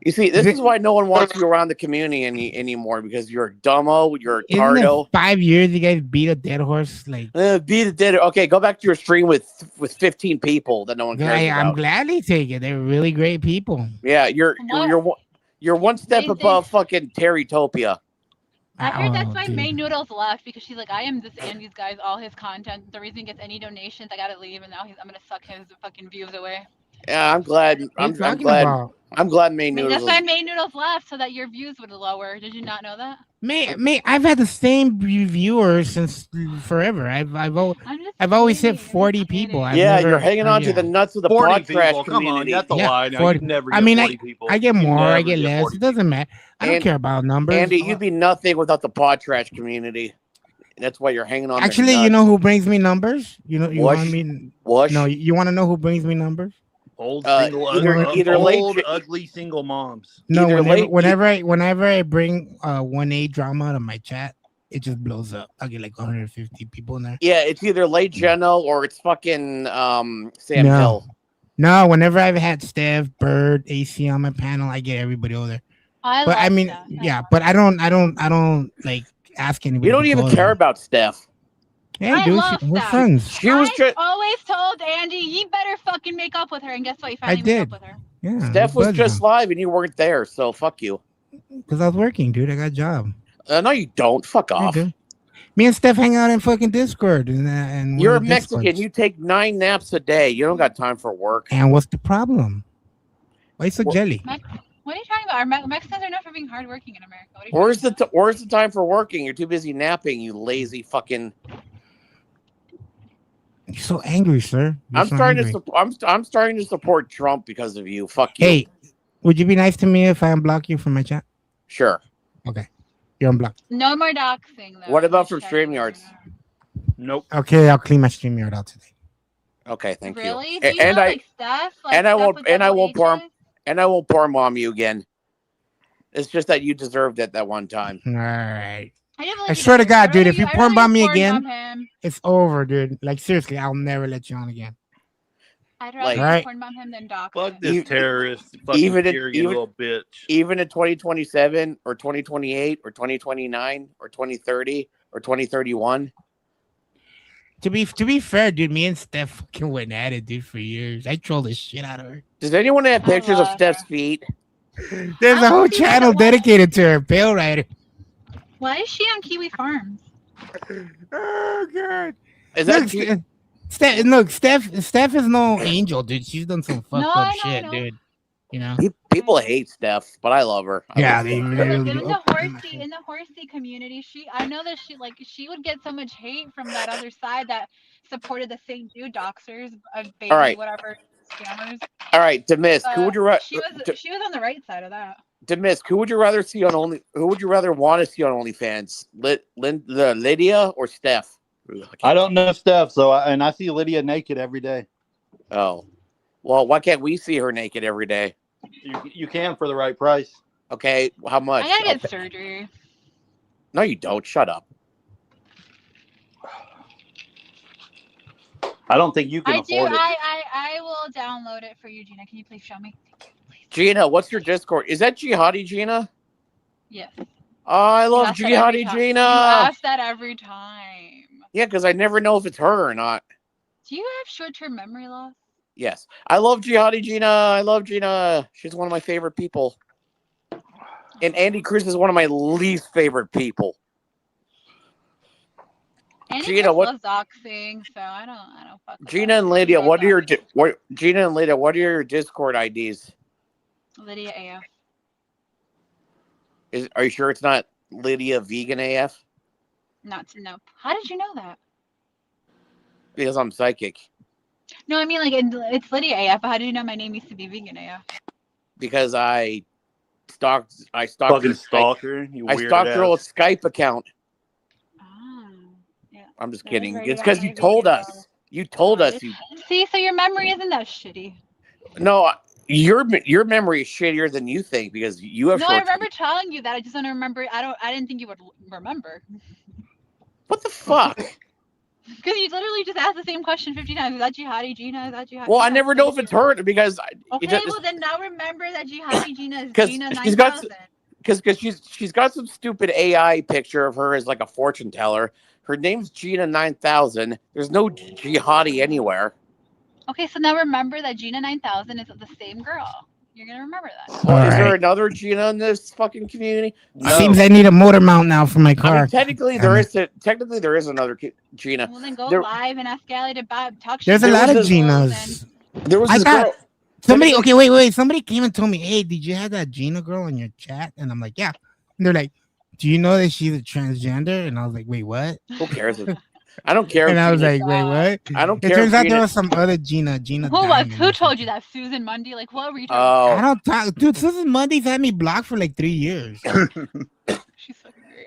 You see, this is why no one wants you around the community anymore, because you're a dumbo, you're a Isn't it tardo. 5 years you guys beat a dead horse? Like, Beat a dead. Okay, go back to your stream with 15 people that no one cares I'm about. gladly take it. They're really great people. Yeah, you're one step They- above fucking Terrytopia. I heard that's Oh, why dude. May Noodles left, because she's like, I am this Andy's guy's all his content. The reason he gets any donations, I gotta leave, and now I'm gonna suck his fucking views away. Yeah, I'm glad. What I'm are you talking glad. about? I'm glad May I mean, Noodles. that's why May Noodles left, so that your views would lower. Did you not know that? May, I've had the same reviewers since forever. I've always hit 40 people. I've Yeah, never- you're hanging on to the nuts of the 40 pod trash people. Come on, community. that's a Yeah, lie. Now, 40. you never I get mean, 40 people. I get You more, I never get less. 40 It doesn't matter. I don't And- care about numbers. Andy, you'd be nothing without the pod trash community. That's why you're hanging on. their Actually, you nuts. know who brings me numbers? You want Wush. me? Wush. No, you want to know who brings me numbers? Old either old late- ugly single moms. No, Either whenever I bring 1A drama to my chat, it just blows up. I'll get like 150 people in there. Yeah, it's either late Geno or it's fucking Sam No. Hill. No, whenever I've had Steph, Bird, AC on my panel, I get everybody over there. But I love mean, that. yeah, but I don't like ask anybody. You don't to even go care there. about Steph. Hey, I dude, love we're Steph. friends. She was I just always told Andy, you better fucking make up with her, and guess what? You finally made did. up with her. Yeah, Steph was just live and you weren't there, so fuck you. because I was working, dude. I got a job. No, you don't. Fuck I off. do. Me and Steph hang out in fucking Discord, and one You're of the Mexican. Discords. You take 9 naps a day. You don't got time for work. And what's the problem? Why you so jelly? What are you talking about? Our Mexicans are known for being hardworking in America. What are you Where's talking the where's the time for working? You're too busy napping. You lazy fucking. You're so angry, sir. You're I'm so starting angry. to. I'm starting to support Trump because of you. Fuck you. Hey, would you be nice to me if I unblock you from my chat? Sure. Okay, you're unblocked. No more doxing, though. What about from Just checking. StreamYards? Nope. Okay, I'll clean my StreamYard out today. Okay, thank Really? you. Do you And know, I like, Steph? Like, and I Steph won't with and I double won't porn H's? And I won't porn bomb you again. It's just that you deserved it that one time. All right. I swear to God, dude, if you porn bomb me porn again, bomb him. it's over, dude. Like seriously, I'll never let you on again. I'd rather Like- porn bomb him than dox Fuck him. this terrorist, fucking Syrian little bitch. Even in 2027 or 2028 or 2029 or 2030 or 2031. To be fair, dude, me and Steph fucking went at it, dude, for years. I trolled the shit out of her. Does anyone have pictures of love Steph's her. feet? There's a whole see that channel one. dedicated to her, Pale Rider. Why is she on Kiwi Farms? Oh god. Is that Look, Steph is no angel, dude. She's done some fucked No, up I know, I shit, know. dude. You know? people hate Steph, but I love her. Yeah, they really in do. the horsey community, I know that she would get so much hate from that other side that supported the St. Jude doxers, baby, All right. whatever scammers. All right, Demisk, who would you rather? She was on the right side of that. Demisk, who would you rather see on Only? Who would you rather want to see on OnlyFans? Lydia or Steph? I don't know Steph, and I see Lydia naked every day. Oh, well, why can't we see her naked every day? You can for the right price. Okay, how much? I gotta get surgery. No, you don't. Shut up. I don't think you can afford it. I will download it for you, Gina. Can you please show me? Gina, what's your Discord? Is that Jihadi Gina? Yes. Oh, I love ask that every Jihadi time. Gina. You ask that every time. Yeah, because I never know if it's her or not. Do you have short-term memory loss? Yes. I love Jihadi Gina. I love Gina. She's one of my favorite people. And Andy Cruz is one of my least favorite people. Andy Gina, Cruz loves doxing, so I don't fuck with Gina that. and Lydia, He what are loves your doxing. Gina and Lydia, what are your Discord IDs? Lydia AF. Are you sure it's not Lydia Vegan AF? Not to know. How did you know that? Because I'm psychic. No, I mean like it's Lydia AF. But how did you know my name used to be Vegan AF? Because I stalked Fucking stalker. I stalked her old Skype account. Oh, yeah. I'm just That kidding. was It's very because you told vegan. us. You told us. See, so your memory isn't that shitty. No, your memory is shittier than you think because you have. No, I remember telling you that. I just don't remember. I didn't think you would remember. What the fuck? Because you literally just asked the same question 50 times. Is that Jihadi Gina? Is that Jihadi? Well, I never know if it's her because. Well then now remember that Jihadi Gina is Gina she's got 9000. because she's got some stupid AI picture of her as like a fortune teller. Her name's Gina 9000. There's no Jihadi anywhere. Okay, so now remember that Gina 9000 is the same girl. You're gonna remember that. Well, is there another Gina in this fucking community? No. Seems I need a motor mount now for my car. I mean, technically there is another Gina. Well, then go live and ask Gally to talk. There's a lot of Ginas. There was this girl. Somebody, okay, wait. Somebody came and told me, hey, did you have that Gina girl in your chat? And I'm like, yeah. And they're like, do you know that she's a transgender? And I was like, wait, what? Who cares? I don't care. And I was like, wait, what? I don't care. It turns out there was some other Gina. Who told you that? Susan Mundy? Like, what were you talking about? I don't talk. Dude, Susan Mundy's had me blocked for like 3 years. She's fucking great.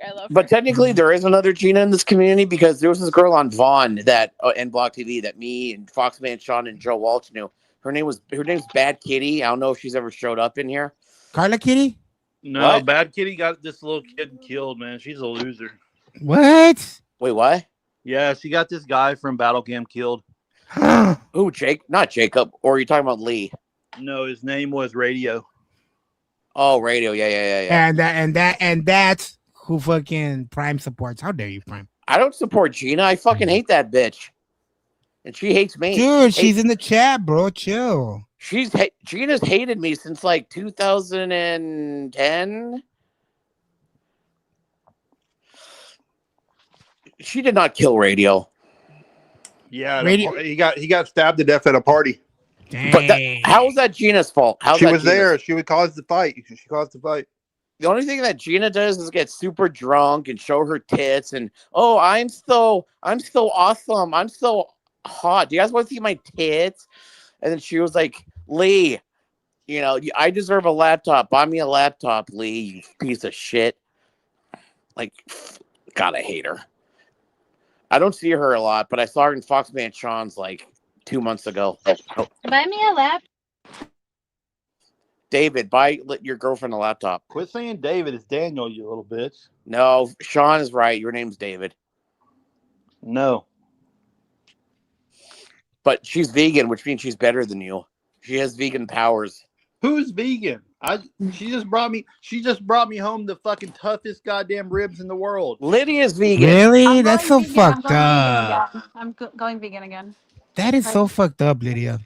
I love her. But technically, there is another Gina in this community because there was this girl on Vaughn and Block TV that me and Foxman Sean and Joe Walsh knew. Her name's Bad Kitty. I don't know if she's ever showed up in here. Carla Kitty? No, What? Bad Kitty got this little kid killed, man. She's a loser. What? Wait, what? Yeah, she got this guy from Battle Camp killed. Ooh, not Jacob. Or are you talking about Lee? No, his name was Radio. Oh, Radio. Yeah. And that's who fucking Prime supports. How dare you, Prime? I don't support Gina. I fucking hate that bitch. And she hates me. Dude, she's in the chat, bro. Chill. Gina's hated me since like 2010. She did not kill Radio. Yeah, he got stabbed to death at a party. Dang. But how was that Gina's fault? She was there. She would cause the fight. She caused the fight. The only thing that Gina does is get super drunk and show her tits and I'm so awesome. I'm so hot. Do you guys want to see my tits? And then she was like, Lee, I deserve a laptop. Buy me a laptop, Lee, you piece of shit. Like, God, I hate her. I don't see her a lot, but I saw her in Foxman Sean's like 2 months ago. Buy me a laptop. David, buy your girlfriend a laptop. Quit saying David. It's Daniel, you little bitch. No, Sean is right. Your name's David. No. But she's vegan, which means she's better than you. She has vegan powers. Who's vegan? She just brought me home the fucking toughest goddamn ribs in the world. Lydia's vegan. Really? That's so fucked up. I'm going vegan again. That is so fucked up, Lydia.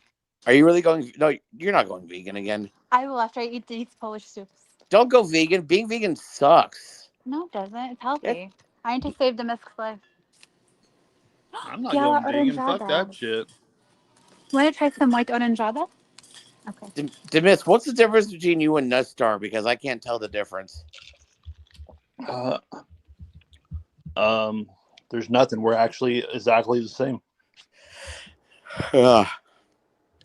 Are you really going? No, you're not going vegan again. I will after I eat these Polish soups. Don't go vegan. Being vegan sucks. No, it doesn't. It's healthy. I need to save Demisk's life. I'm not going vegan. Fuck that shit. Want to try some white orangeada? Okay. Demis, what's the difference between you and Nutstar? Because I can't tell the difference. There's nothing. We're actually exactly the same.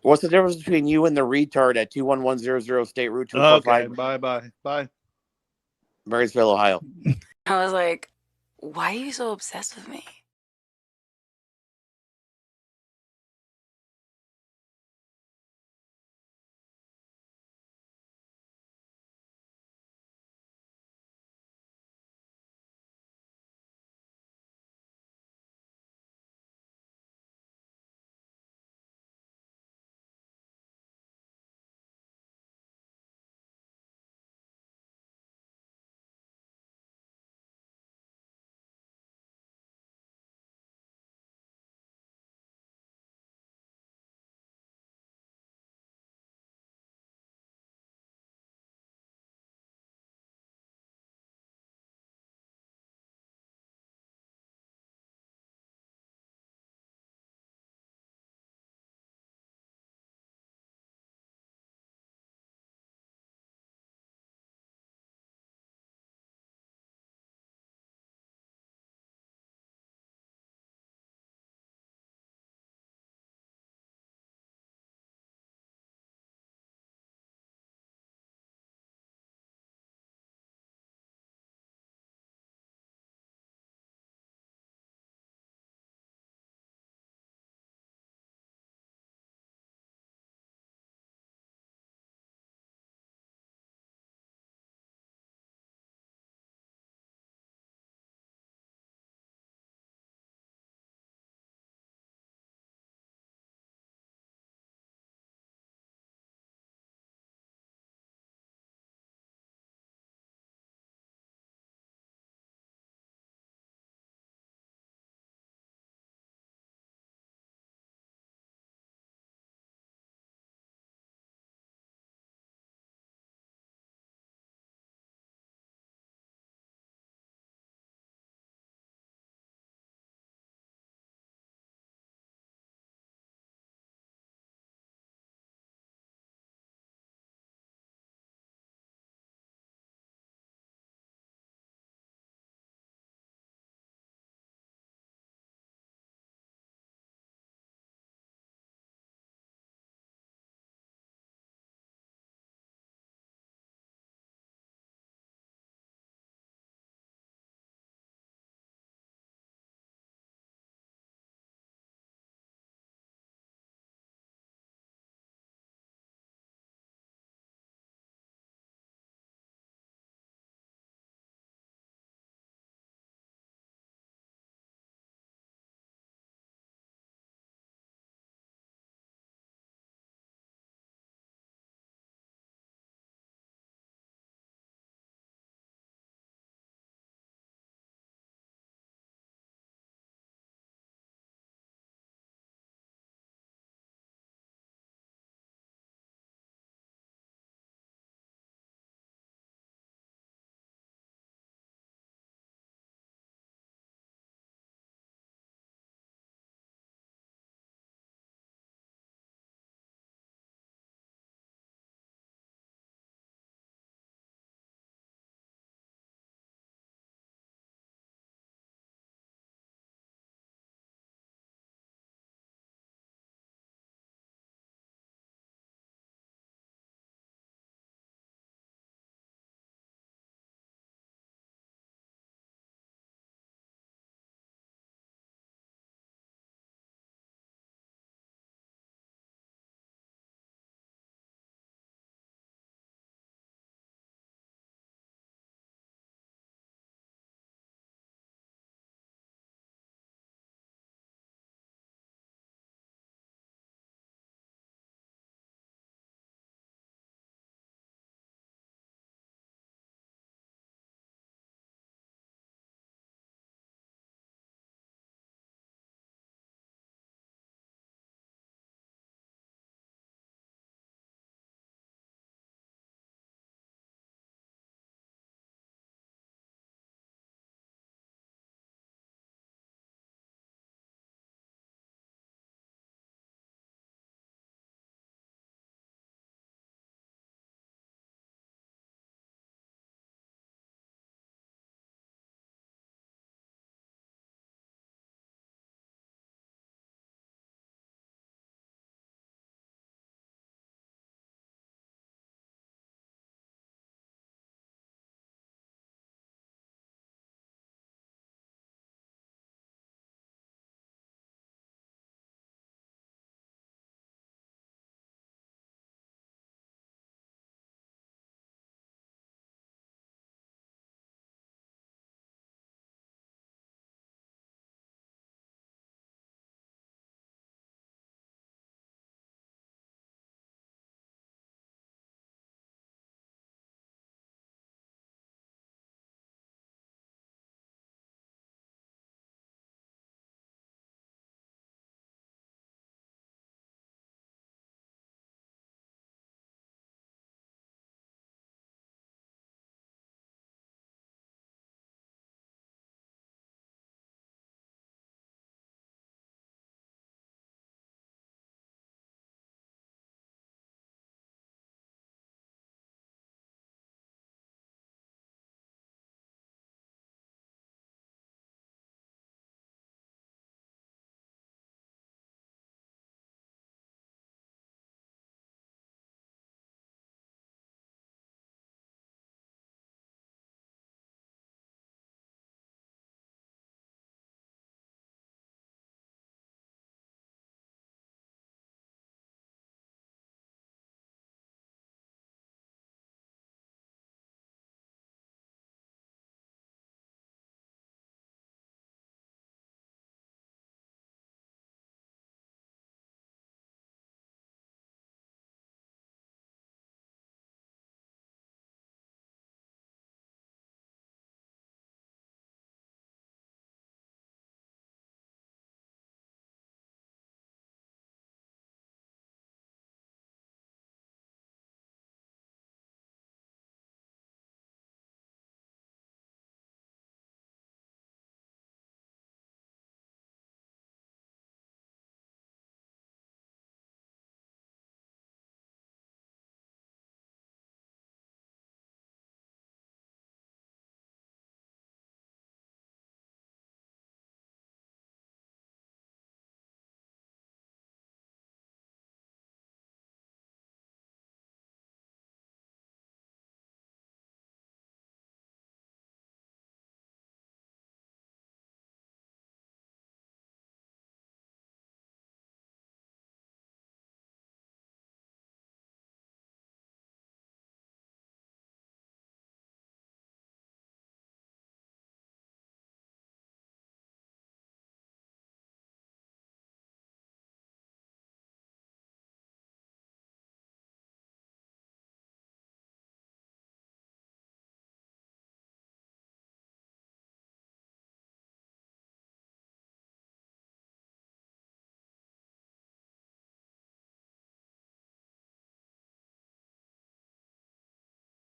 What's the difference between you and the retard at 21100 State Route 245? Okay, bye. Marysville, Ohio. I was like, why are you so obsessed with me?